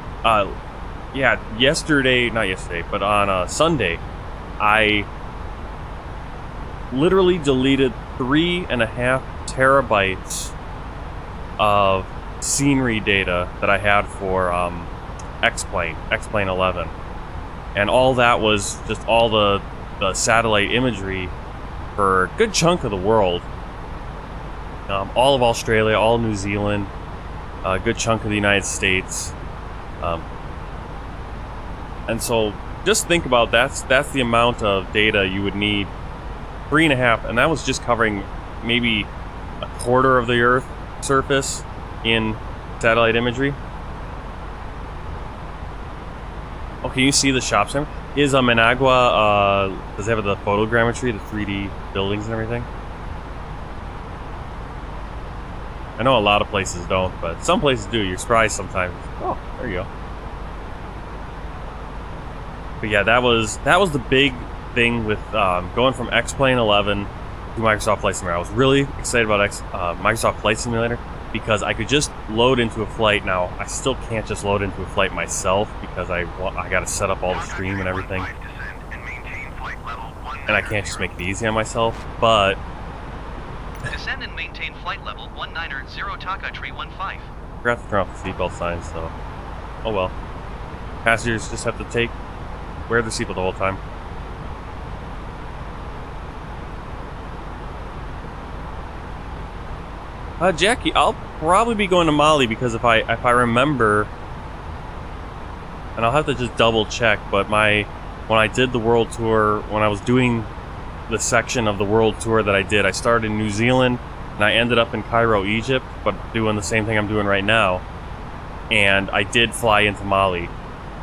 Yeah, not yesterday, but on Sunday, I literally deleted 3.5 terabytes of scenery data that I had for X-Plane 11, and all that was just all the satellite imagery for a good chunk of the world, all of Australia, all New Zealand, a good chunk of the United States, and so just think about that's the amount of data you would need. 3.5, and that was just covering maybe a quarter of the Earth surface in satellite imagery. Oh, can you see the shop center? Is Managua, does it have the photogrammetry, the 3D buildings and everything? I know a lot of places don't, but some places do. You're surprised sometimes. Oh, there you go. But yeah, that was the big thing with going from X-Plane 11 to Microsoft Flight Simulator. I was really excited about Microsoft Flight Simulator because I could just load into a flight. Now, I still can't just load into a flight myself because I got to set up all the stream and everything. And I can't just make it easy on myself, but... Descend and maintain flight level 190 TACA tree 15. I forgot to turn off the seatbelt signs, so... oh well. Passengers just have to wear their seatbelt the whole time. Jackie, I'll probably be going to Mali because if I remember, and I'll have to just double check, but when I did the world tour, when I was doing the section of the world tour that I did, I started in New Zealand and I ended up in Cairo, Egypt, but doing the same thing I'm doing right now. And I did fly into Mali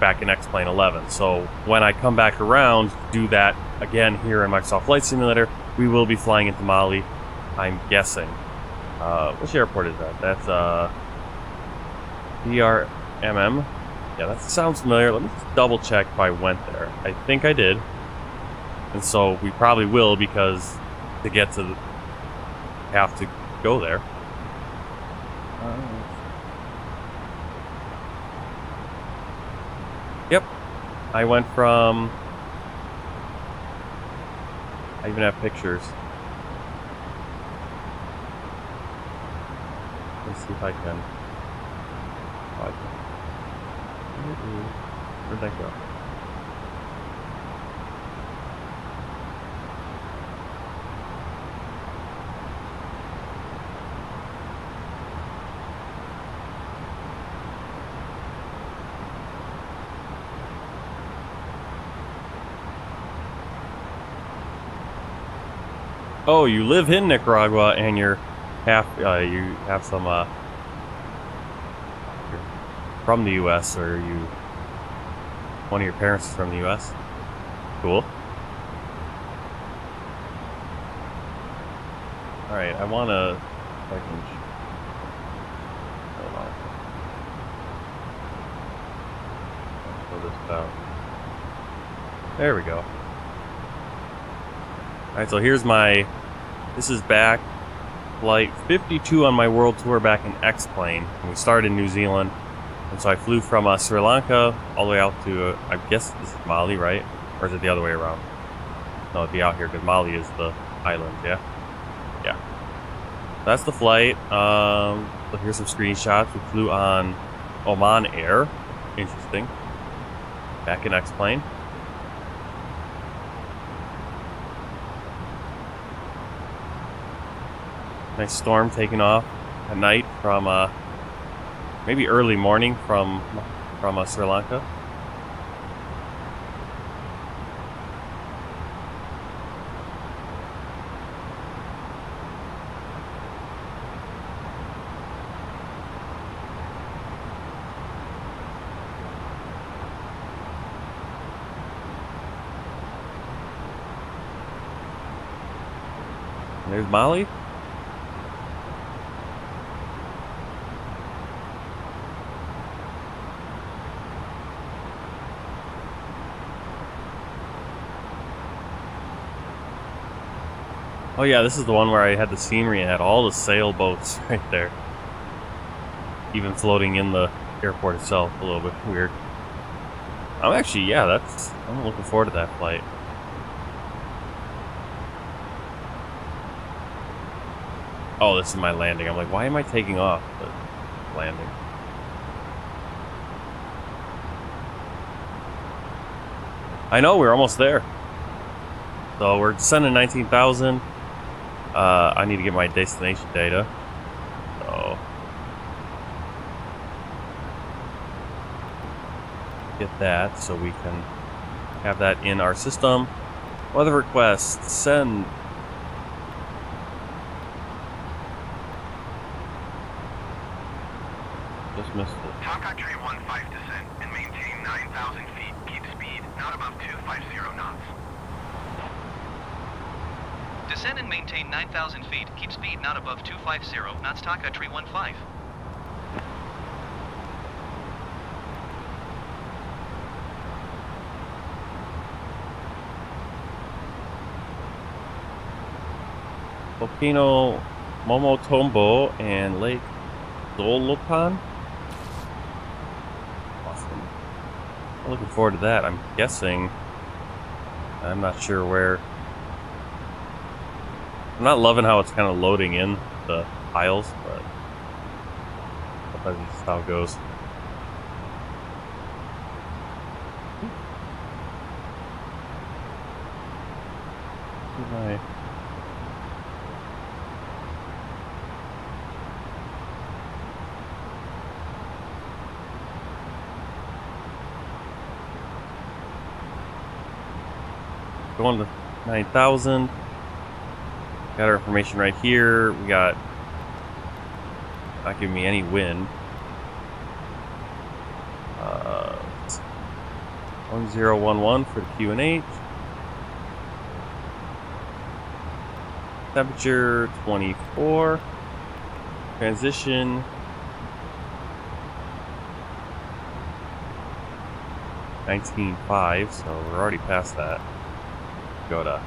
back in X-Plane 11. So when I come back around, do that again here in Microsoft Flight Simulator, we will be flying into Mali, I'm guessing. Which airport is that? That's BRMM. Yeah, that sounds familiar. Let me just double check if I went there. I think I did. And so we probably will, because to get to have to go there. Yep. I went from... I even have pictures. Let's see if I can... Where'd that go? Oh, you live in Nicaragua and you have some you're from the US, or one of your parents is from the US. Cool. Alright, I wanna if I can hold on. I'll throw this out. There we go. Alright, so here's this is back flight 52 on my world tour back in X-Plane. And we started in New Zealand. And so I flew from Sri Lanka all the way out to, I guess this is Mali, right? Or is it the other way around? No, it'd be out here because Mali is the island, yeah? Yeah. That's the flight. So here's some screenshots. We flew on Oman Air. Interesting. Back in X-Plane. Nice storm taking off at night from maybe early morning from Sri Lanka. There's Mali. Oh yeah, this is the one where I had the scenery and had all the sailboats right there. Even floating in the airport itself, a little bit weird. I'm actually, yeah, I'm looking forward to that flight. Oh, this is my landing. I'm like, why am I taking off? But landing. I know, we're almost there. So we're descending 19,000. I need to get my destination data. So get that so we can have that in our system. Weather request, send. Just missed it. TACA 315 descent and maintain 9,000 feet. Keep speed not above 250 knots. Descend and maintain 9,000 feet. Keep speed not above 250 knots. TACA 315. Volcano Momotombo and Lake Dolopan. Awesome. I'm looking forward to that. I'm guessing. I'm not sure where. I'm not loving how it's kind of loading in the tiles, but sometimes it's just how it goes. runway. Going to 9,000. Got our information right here. We got, not giving me any wind. 1011 for the QNH. Temperature 24. Transition 19.5, so we're already past that. Go to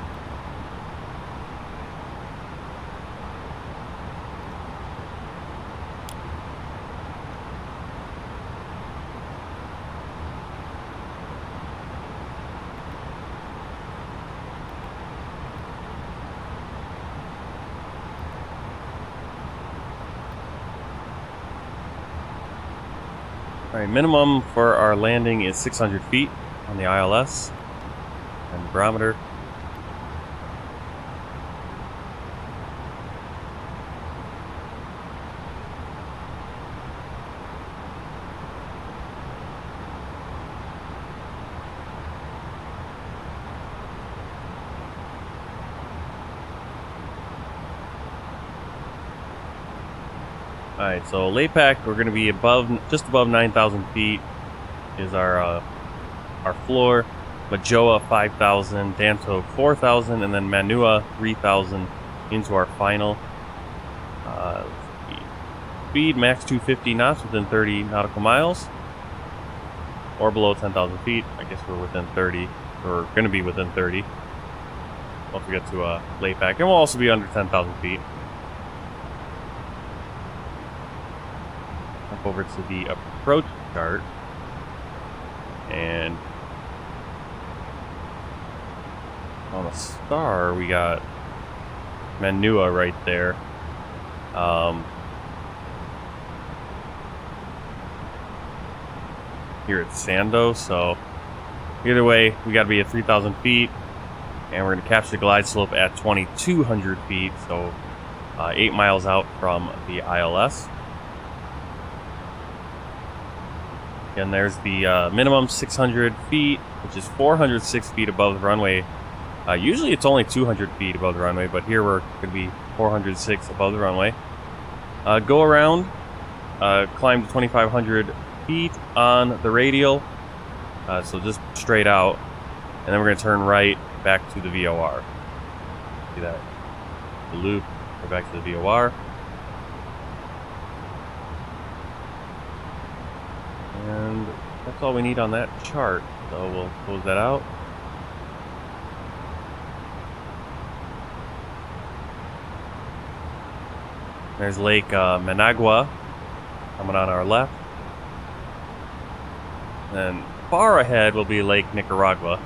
Alright, minimum for our landing is 600 feet on the ILS and barometer. Alright, so laypack, we're going to be just above 9,000 feet is our floor. Managua 5,000, Danto 4,000, and then Managua 3,000 into our final. Speed max 250 knots within 30 nautical miles, or below 10,000 feet. I guess we're within 30. We're going to be within 30 once we get to laypack, and we'll also be under 10,000 feet. Over to the approach chart, and on the star we got Managua right there. Here at Sando, so either way we got to be at 3,000 feet, and we're going to capture the glide slope at 2,200 feet, so 8 miles out from the ILS. And there's the minimum 600 feet, which is 406 feet above the runway. Usually it's only 200 feet above the runway, but here we're going to be 406 above the runway. Go around, climb to 2,500 feet on the radial, so just straight out. And then we're going to turn right back to the VOR. See that? The loop, go back to the VOR. And that's all we need on that chart, so we'll close that out. There's Lake Managua coming on our left. And far ahead will be Lake Nicaragua.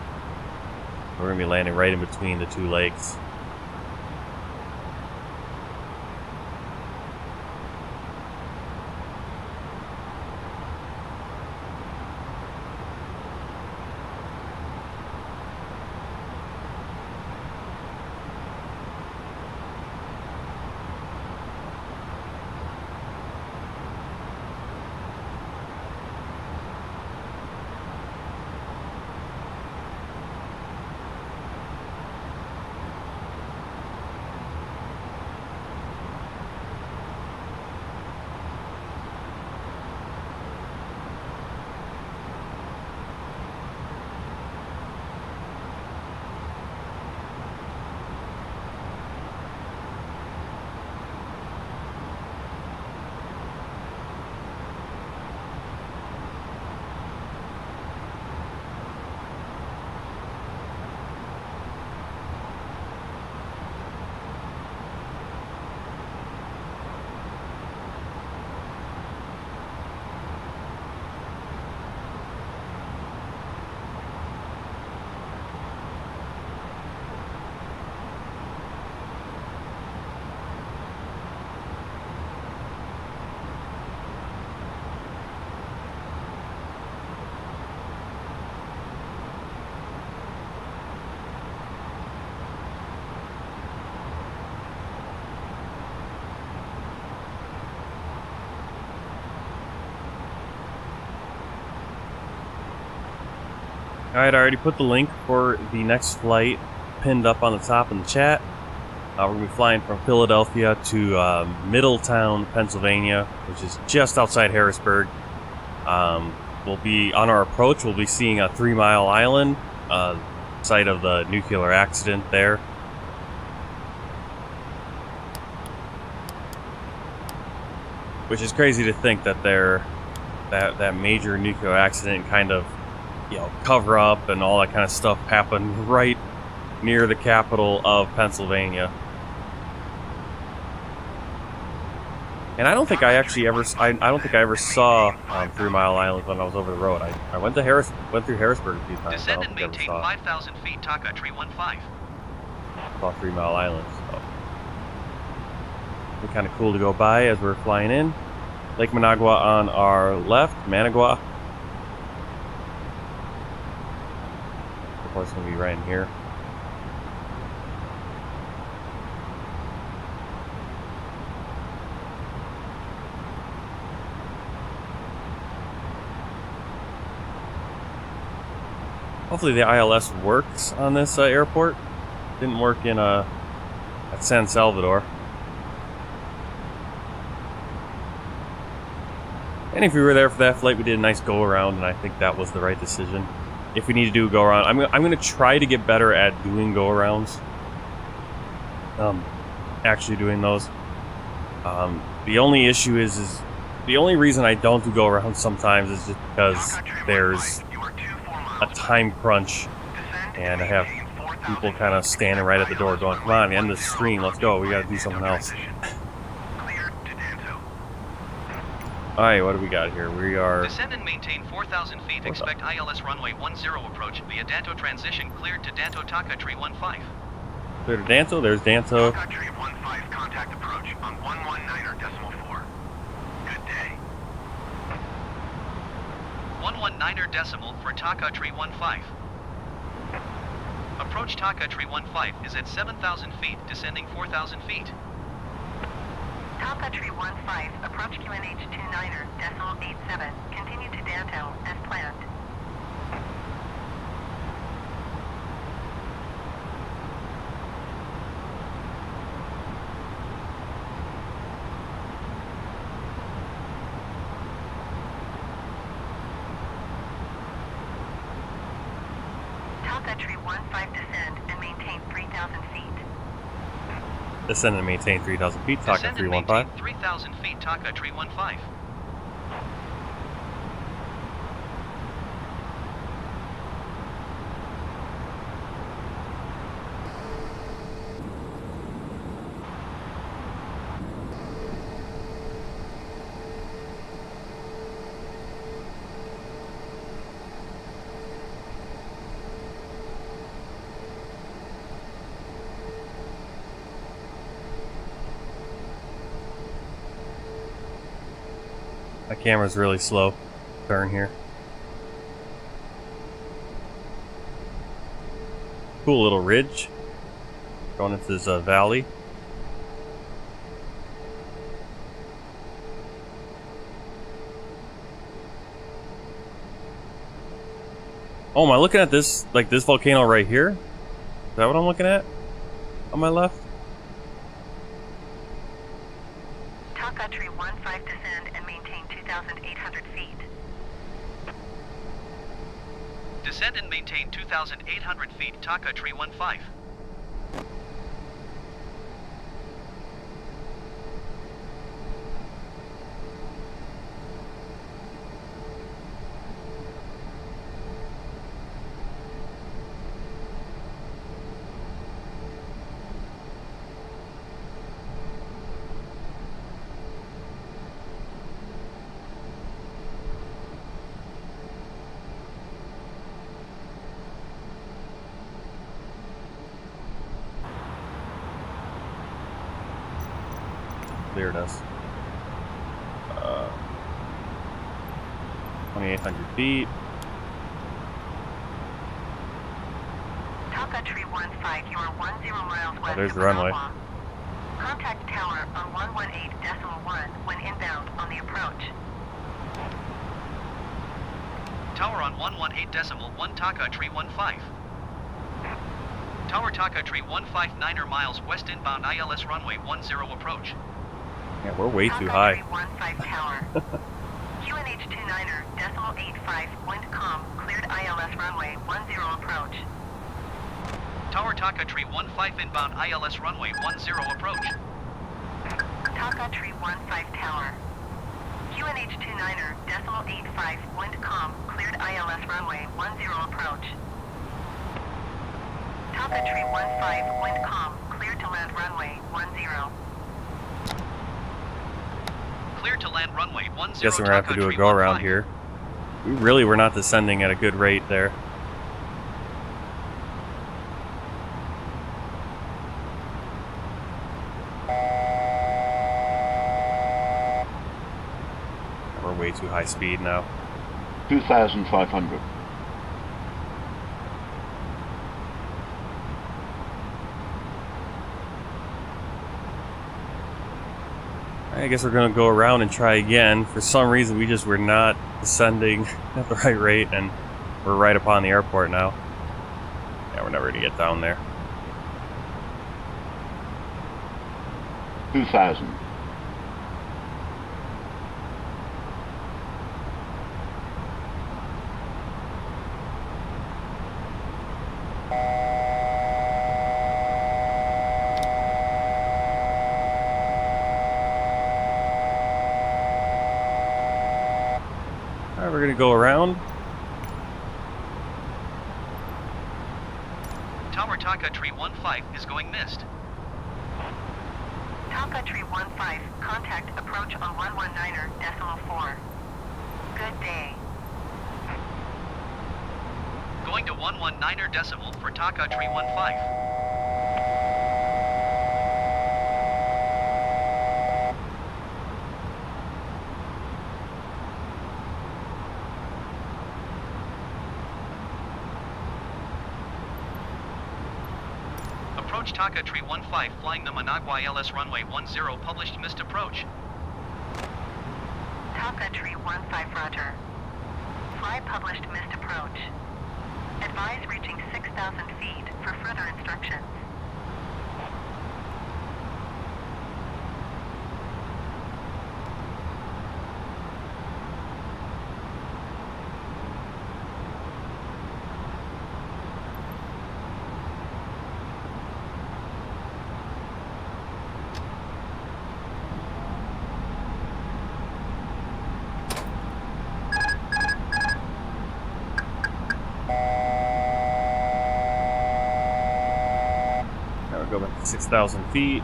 We're going to be landing right in between the two lakes. Alright, I already put the link for the next flight pinned up on the top in the chat. We're going to be flying from Philadelphia to Middletown, Pennsylvania, which is just outside Harrisburg. We'll be on our approach. We'll be seeing a 3 Mile Island, site of the nuclear accident there. Which is crazy to think that that major nuclear accident kind of, you know, cover up and all that kind of stuff happened right near the capital of Pennsylvania. And I don't think I actually ever saw 3 Mile Island when I was over the road. I went through Harrisburg a few times. Descend and maintain 5,000 feet, TACA 315. Saw 3 Mile Island. So. It's kind of cool to go by as we're flying in. Lake Managua on our left, Managua. Of course, going to be right in here. Hopefully the ILS works on this airport. Didn't work in at San Salvador. And if we were there for that flight, we did a nice go around, and I think that was the right decision. If we need to do a go around, I'm going to try to get better at doing go arounds. Actually doing those. The only issue is the only reason I don't do go arounds sometimes is just because there's a time crunch, and I have people kind of standing right at the door going, "Come on, the end of the stream, let's go. We got to do something else." Alright, what do we got here? We are... Descend and maintain 4,000 feet. Expect ILS runway 10 approach via Danto transition. Cleared to Danto, TACA 315. Clear to Danto. There's Danto. TACA 315, contact approach on 119.4. Good day. 119 for TACA 315. Approach TACA 315 is at 7,000 feet, descending 4,000 feet. TACA 315, approach QNH 29.87, continue to Danto as planned. TACA 315, descend and maintain 3,000 feet. Descend and maintain 3,000 feet. TACA 315. 3,000 feet. TACA 315. My camera's really slow. Turn here. Cool little ridge. Going into this valley. Oh, am I looking at this, like this volcano right here? Is that what I'm looking at? On my left? TACA 315, descend and maintain 2,800 feet. Descend and maintain 2,800 feet. TACA 315. Cleared us. 2,800 feet. TACA 315, you are 10 miles west there's of the runway. Managua. Contact tower on 118.1 when inbound on the approach. Tower on 118.1 TACA tree 15. Tower TACA tree 159er miles west inbound ILS runway 10 approach. Yeah, we're way too TACA high. tree 15 tower. QNH 29er decimal 85 wind calm cleared ILS runway 10 approach. Tower TACA tree 15 inbound ILS runway 10 approach. TACA tree 15 tower. QNH 29er decimal 85 wind calm cleared ILS runway 10 approach. TACA tree 15 wind calm cleared to land runway 10. Clear to land runway 10. Guess we're gonna have to do a go around here. We really were not descending at a good rate there. We're way too high speed now. 2,500. I guess we're going to go around and try again. For some reason, we just were not descending at the right rate, and we're right upon the airport now. Yeah, we're never going to get down there. 2,000. Alright, we're going to go around. Tower TACA tree 15 is going missed. TACA tree 15 contact approach on 119er decimal 4. Good day. Going to 119er decimal for TACA tree 15. Approach TACA tree 15 flying the Managua ILS runway 10 published missed approach. TACA tree 15 Rudder. Fly published missed approach. Advise reaching 6,000 feet for further instructions. Go back to 6,000 feet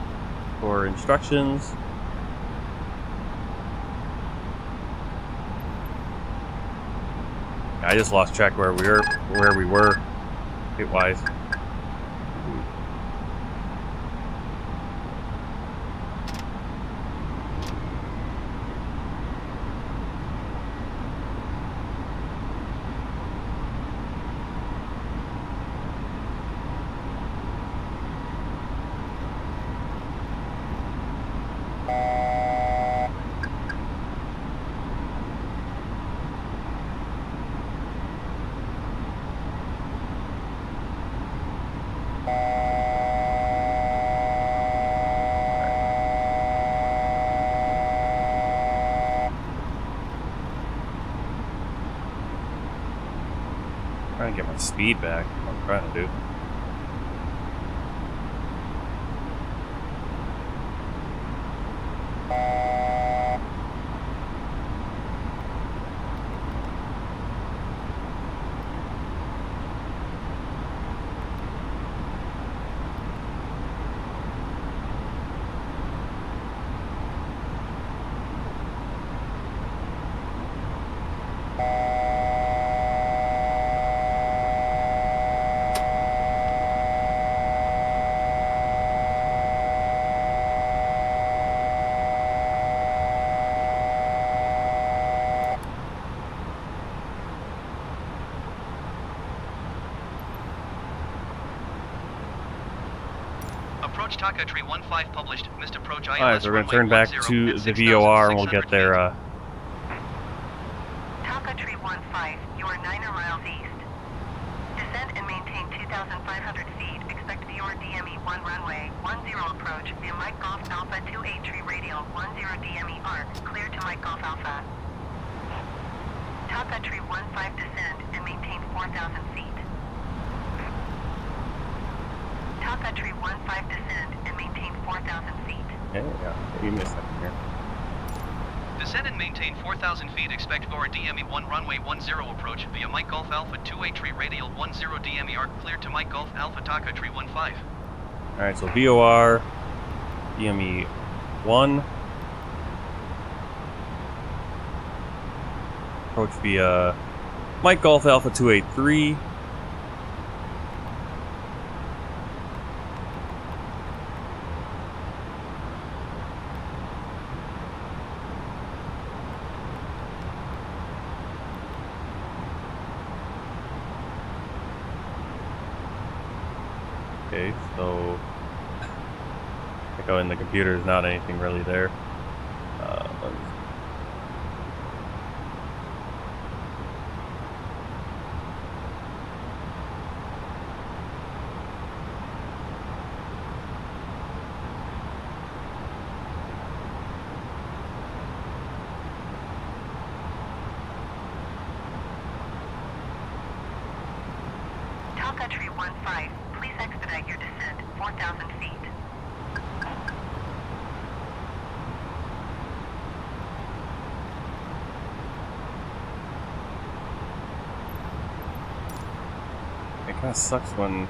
for instructions. I just lost track where we were, hit-wise. Trying to get my speed back. That's what I'm trying to do. Approach TACA tree 15 published missed approach ILS Alright, so we're going to turn back to the 6,600 VOR and we'll get feet. there. TACA tree 15, you are 500 feet. Expect VOR DME 1 runway 10 approach via Mike Golf Alpha 28 radial 10 DME arc. Clear to Mike Golf Alpha. TACA tree 15 descend and maintain 4,000 feet. TACA tree 15 descend and maintain 4,000 feet. Okay, yeah, give me a second here. Descend and maintain 4,000 feet. Expect VOR DME 1 runway 10 approach via Mike Golf Alpha 28 radial 10 DME arc. Clear to Mike Golf Alpha TACA tree 15. Alright, so VOR, DME 1. Approach via Mike Golf Alpha 283. Okay, so I go in the computer, there's not anything really there. Let me see. TACA tree 15. Please expedite your descent. 4,000 feet. It kind of sucks when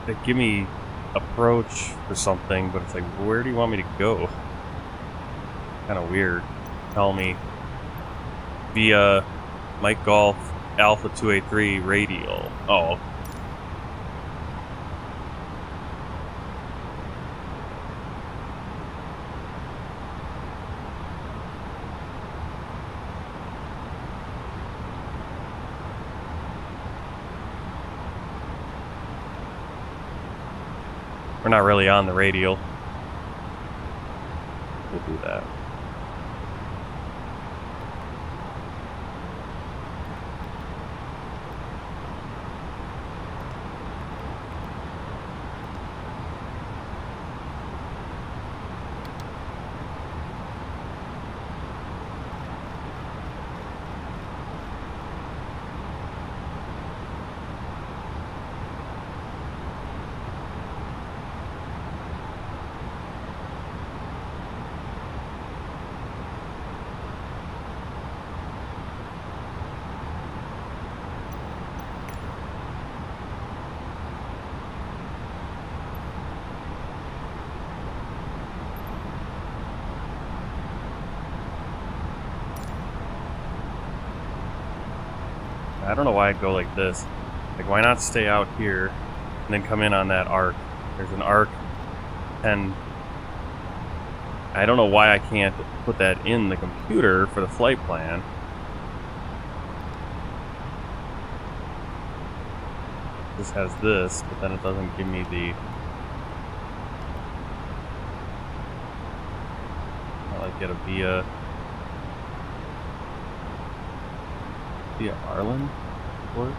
they give me approach for something, but it's like, where do you want me to go? Kind of weird. Tell me via Mike Golf Alpha 283 radial. Oh. We're not really on the radial. We'll do that. I don't know why I go like this. Like, why not stay out here and then come in on that arc? There's an arc, and I don't know why I can't put that in the computer for the flight plan. This has this, but then it doesn't give me the... I like get a via Arlen port.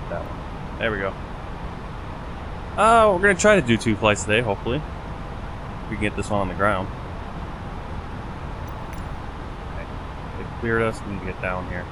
That one. There we go. We're gonna try to do 2 flights today, hopefully. We can get this one on the ground. Okay. They cleared us, we need to get down here.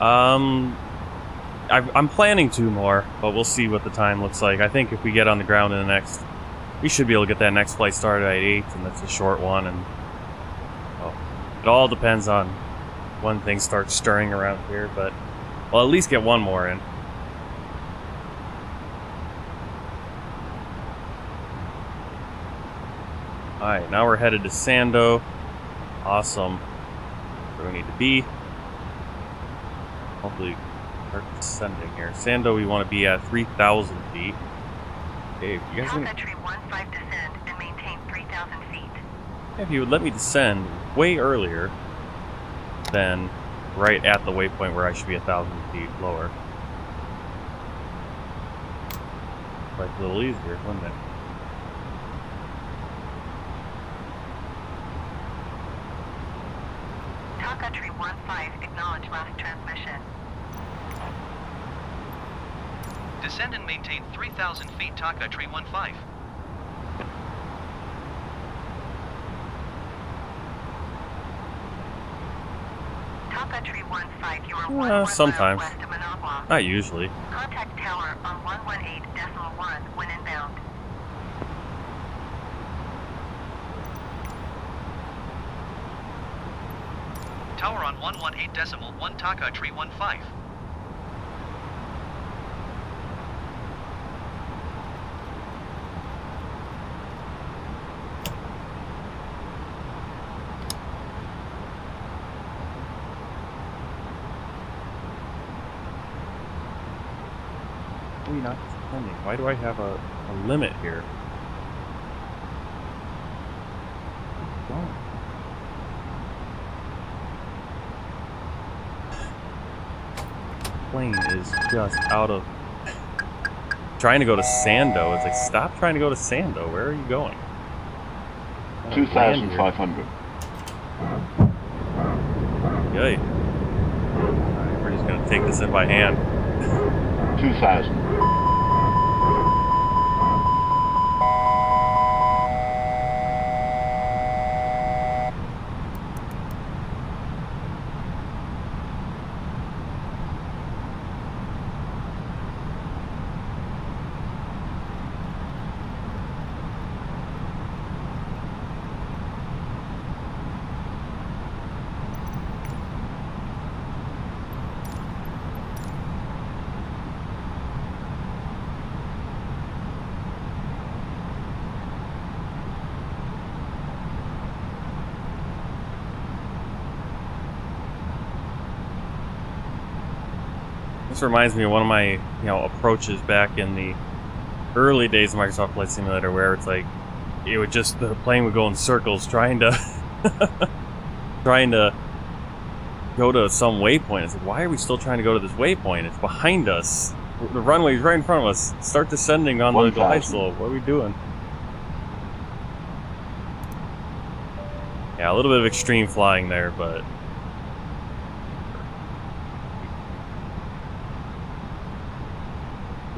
I'm planning 2 more, but we'll see what the time looks like. I think if we get on the ground in the next, we should be able to get that next flight started at 8, and that's a short one. And well, it all depends on when things start stirring around here, but we'll at least get 1 more in. Alright, now we're headed to Sando. Awesome. Where we need to be. Hopefully start descending here. Sando, we want to be at 3,000 feet. Okay, if you guys TACA tree 15 descend and maintain 3,000 feet. if you would let me descend way earlier than right at the waypoint where I should be 1,000 feet lower. Like a little easier, wouldn't it? TACA tree 15, acknowledge last transmission. Descend and maintain 3,000 feet, TACA tree 15. TACA tree 15, you are 1 sometimes. miles west of Managua. Not usually. Contact tower on 118.1 when inbound. Tower on 118.1, TACA tree 15. Why are we not descending? Why do I have a limit here? Oh. Plane is just out of... Trying to go to Sando. It's like, stop trying to go to Sando. Where are you going? 2,500. Yay. Alright, we're just gonna take this in by hand. 2,000. This reminds me of one of my, approaches back in the early days of Microsoft Flight Simulator, where it's like it would just the plane would go in circles trying to go to some waypoint. It's like, why are we still trying to go to this waypoint? It's behind us. The runway's right in front of us. Start descending on the glide slope. What are we doing? Yeah, a little bit of extreme flying there, but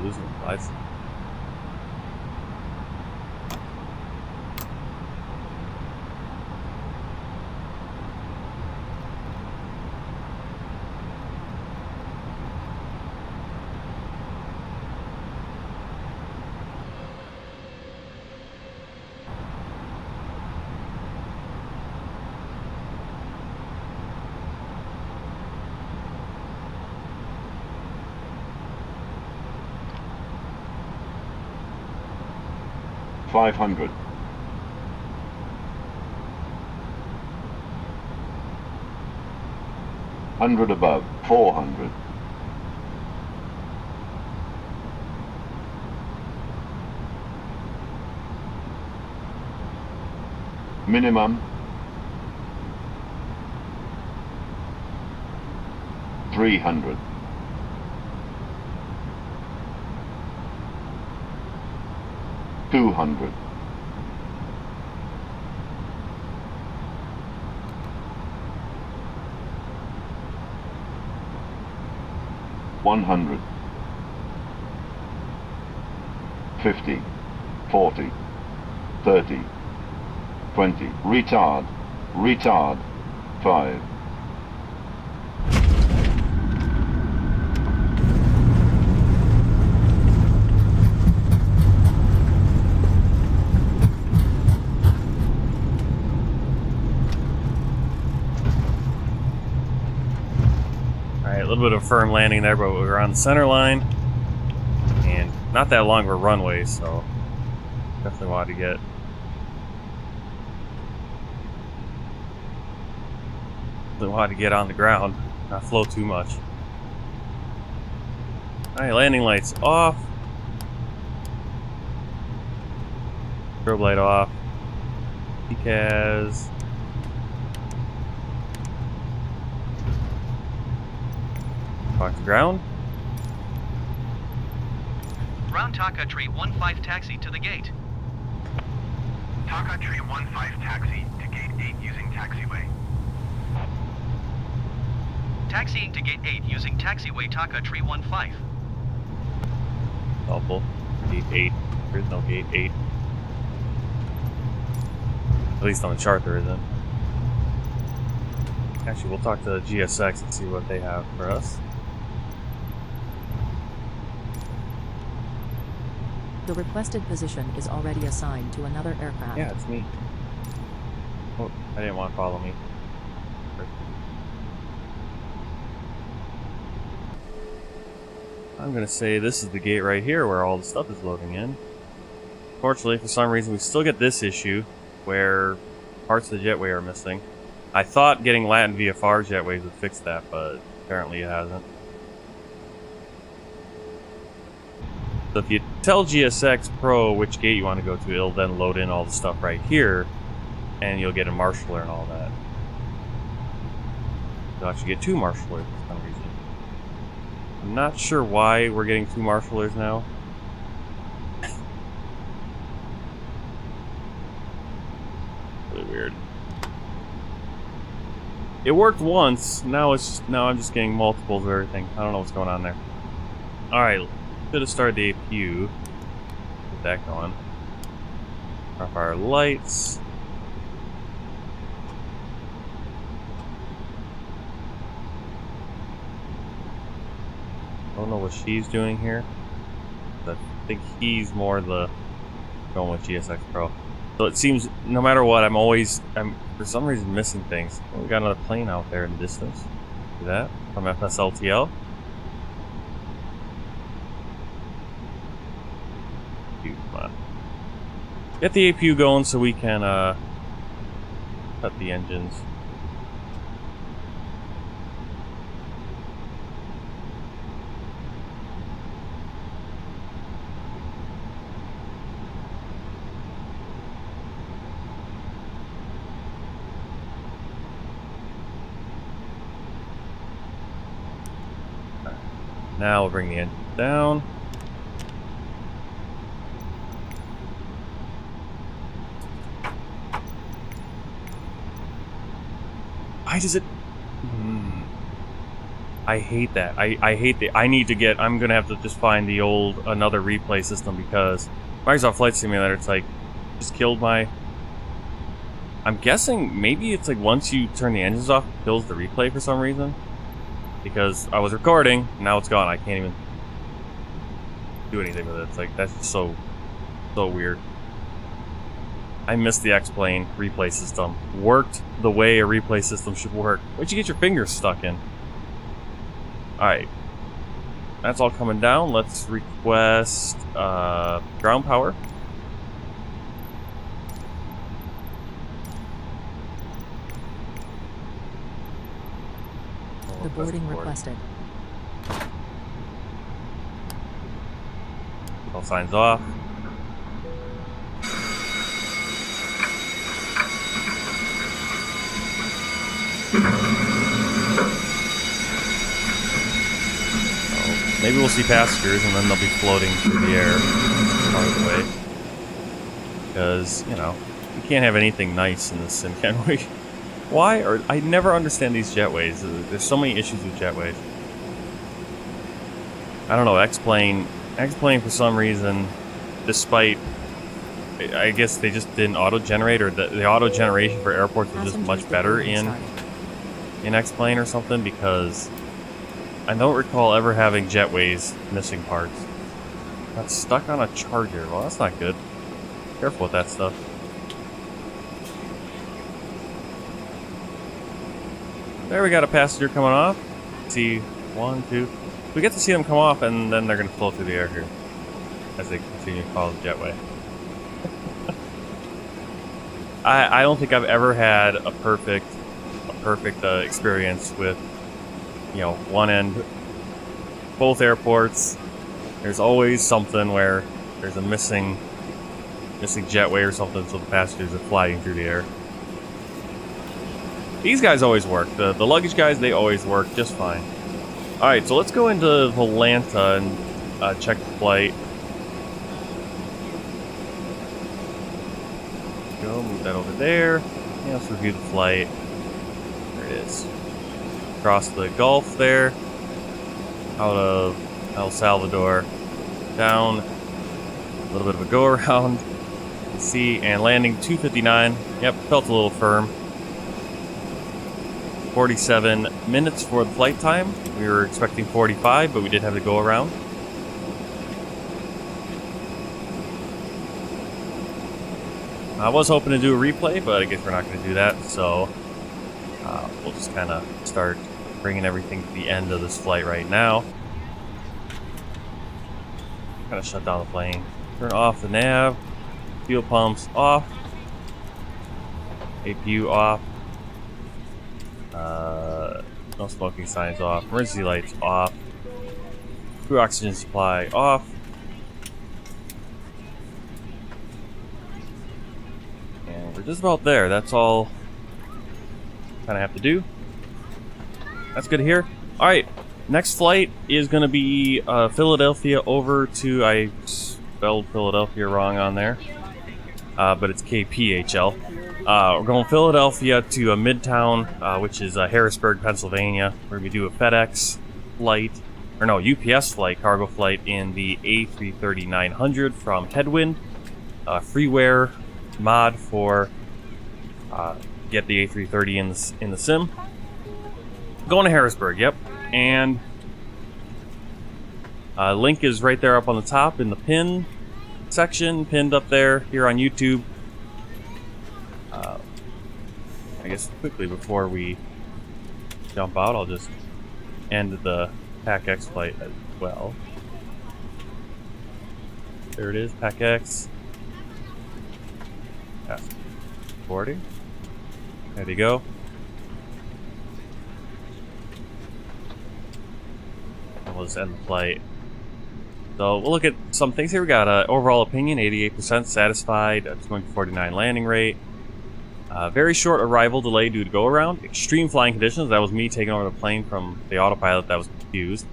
losing the glide slope. $500. $100 above, 400. Minimum 300. $200. $100. 50. 40. 30. 20. Retard. 5. little bit of a firm landing there, but we're on the center line. And not that long of a runway, so definitely wanted to get on the ground, not flow too much. Alright, landing lights off. Strobe light off. PCAS. Park the ground. Ground TACA tree 15 taxi to the gate. TACA tree 15 taxi to gate 8 using taxiway. Taxiing to gate 8 using taxiway TACA tree 15. Helpful. Gate 8. There's no gate 8. At least on the chart there isn't. Actually, we'll talk to GSX and see what they have for us. The requested position is already assigned to another aircraft. Yeah, it's me. Oh, I didn't want to follow me. I'm gonna say this is the gate right here where all the stuff is loading in. Fortunately, for some reason, we still get this issue where parts of the jetway are missing. I thought getting Latin VFR jetways would fix that, but apparently it hasn't. So if you tell GSX Pro which gate you want to go to, it'll then load in all the stuff right here, and you'll get a marshaller and all that. You'll actually get 2 marshallers for some reason. I'm not sure why we're getting 2 marshallers now. Really weird. It worked once. Now I'm just getting multiples of everything. I don't know what's going on there. All right, should have started the APU. Get that going. Off our lights. I don't know what she's doing here. But I think he's more the going with GSX Pro. So it seems no matter what, I'm for some reason missing things. Oh, we got another plane out there in the distance. See that? From FSLTL. Dude, come on. Get the APU going so we can cut the engines. Now we'll bring the engine down. Why does it? I hate that. I hate the. I'm gonna have to just find another replay system because Microsoft Flight Simulator, it's like, just killed my. I'm guessing maybe it's like once you turn the engines off, it kills the replay for some reason. Because I was recording, now it's gone. I can't even do anything with it. It's like, that's just so weird. I missed the X-Plane replay system. Worked the way a replay system should work. Where'd you get your fingers stuck in? Alright. That's all coming down. Let's request ground power. The boarding requested. All signs off. So maybe we'll see passengers and then they'll be floating through the air part of the way. Because, you know, we can't have anything nice in this sim, can we? Why? I never understand these jetways. There's so many issues with jetways. I don't know, X-Plane for some reason, despite, I guess they just didn't auto-generate, or the auto-generation for airports was just much better in X-Plane or something, because I don't recall ever having jetways missing parts. Got stuck on a charger. Well, that's not good. Careful with that stuff. There, we got a passenger coming off. Let's see 1, 2. We get to see them come off, and then they're going to float through the air here as they continue to follow the jetway. I don't think I've ever had a perfect experience with, you know, one end, both airports. There's always something where there's a missing jetway or something, so the passengers are flying through the air. These guys always work. The luggage guys, they always work just fine. Alright, so let's go into Atlanta and check the flight. Go, move that over there. Yeah, let's review the flight. There it is. Across the Gulf there. Out of El Salvador. Down. A little bit of a go around. See, and landing 259. Yep, felt a little firm. 47 minutes for the flight time. We were expecting 45, but we did have to go around. I was hoping to do a replay, but I guess we're not going to do that, so we'll just kind of start bringing everything to the end of this flight right now. Kind of shut down the plane. Turn off the nav. Fuel pumps off. APU off. No smoking signs off. Emergency lights off. Crew oxygen supply off. And we're just about there. That's all kind of have to do. That's good to hear. Alright, next flight is going to be Philadelphia over to... I spelled Philadelphia wrong on there. But it's KPHL. We're going Philadelphia to a Midtown, which is Harrisburg, Pennsylvania, where we do a FedEx flight, or no, UPS flight, cargo flight in the A330-900 from Headwind. Freeware mod for get the A330 in the sim. Going to Harrisburg, yep. And link is right there up on the top in the pin section, pinned up there here on YouTube. I guess quickly before we jump out, I'll just end the PAC-X flight as well. There it is, PAC-X. Boarding. There you go. And we'll just end the flight. So we'll look at some things here. We got overall opinion, 88% satisfied, 249 landing rate. Very short arrival delay due to go around. Extreme flying conditions. That was me taking over the plane from the autopilot that was confused.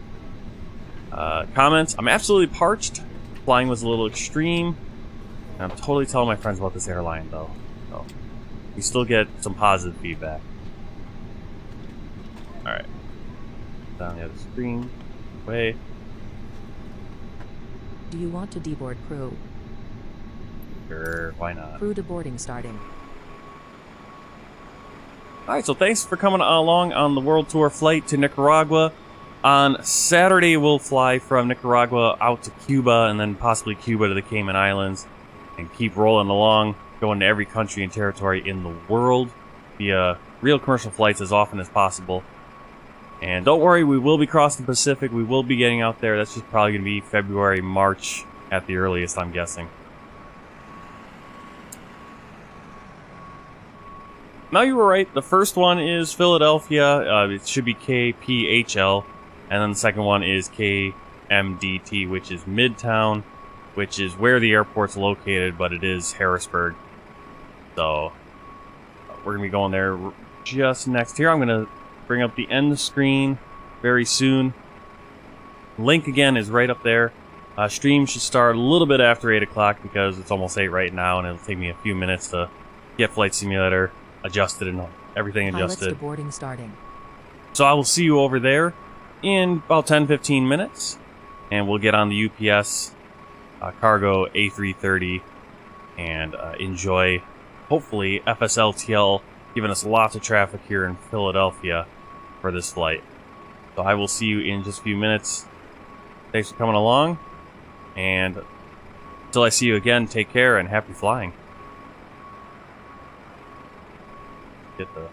Comments. I'm absolutely parched. Flying was a little extreme. And I'm totally telling my friends about this airline though. So we still get some positive feedback. Alright. Down the other screen. Away. Do you want to deboard crew? Sure, why not? Crew deboarding starting. Alright, so thanks for coming along on the World Tour flight to Nicaragua. On Saturday, we'll fly from Nicaragua out to Cuba, and then possibly Cuba to the Cayman Islands, and keep rolling along, going to every country and territory in the world via real commercial flights as often as possible. And don't worry, we will be crossing the Pacific. We will be getting out there. That's just probably going to be February, March at the earliest, I'm guessing. Now you were right. The first one is Philadelphia. It should be KPHL. And then the second one is KMDT, which is Midtown, which is where the airport's located, but it is Harrisburg. So we're going to be going there just next here. I'm going to bring up the end screen very soon. Link again is right up there. Stream should start a little bit after 8 o'clock because it's almost 8 right now, and it'll take me a few minutes to get Flight Simulator adjusted and everything adjusted. Pilots deboarding starting. So I will see you over there in about 10-15 minutes, and we'll get on the UPS cargo A330 and enjoy, hopefully, FSLTL giving us lots of traffic here in Philadelphia for this flight. So I will see you in just a few minutes. Thanks for coming along, and until I see you again, take care and happy flying. Get the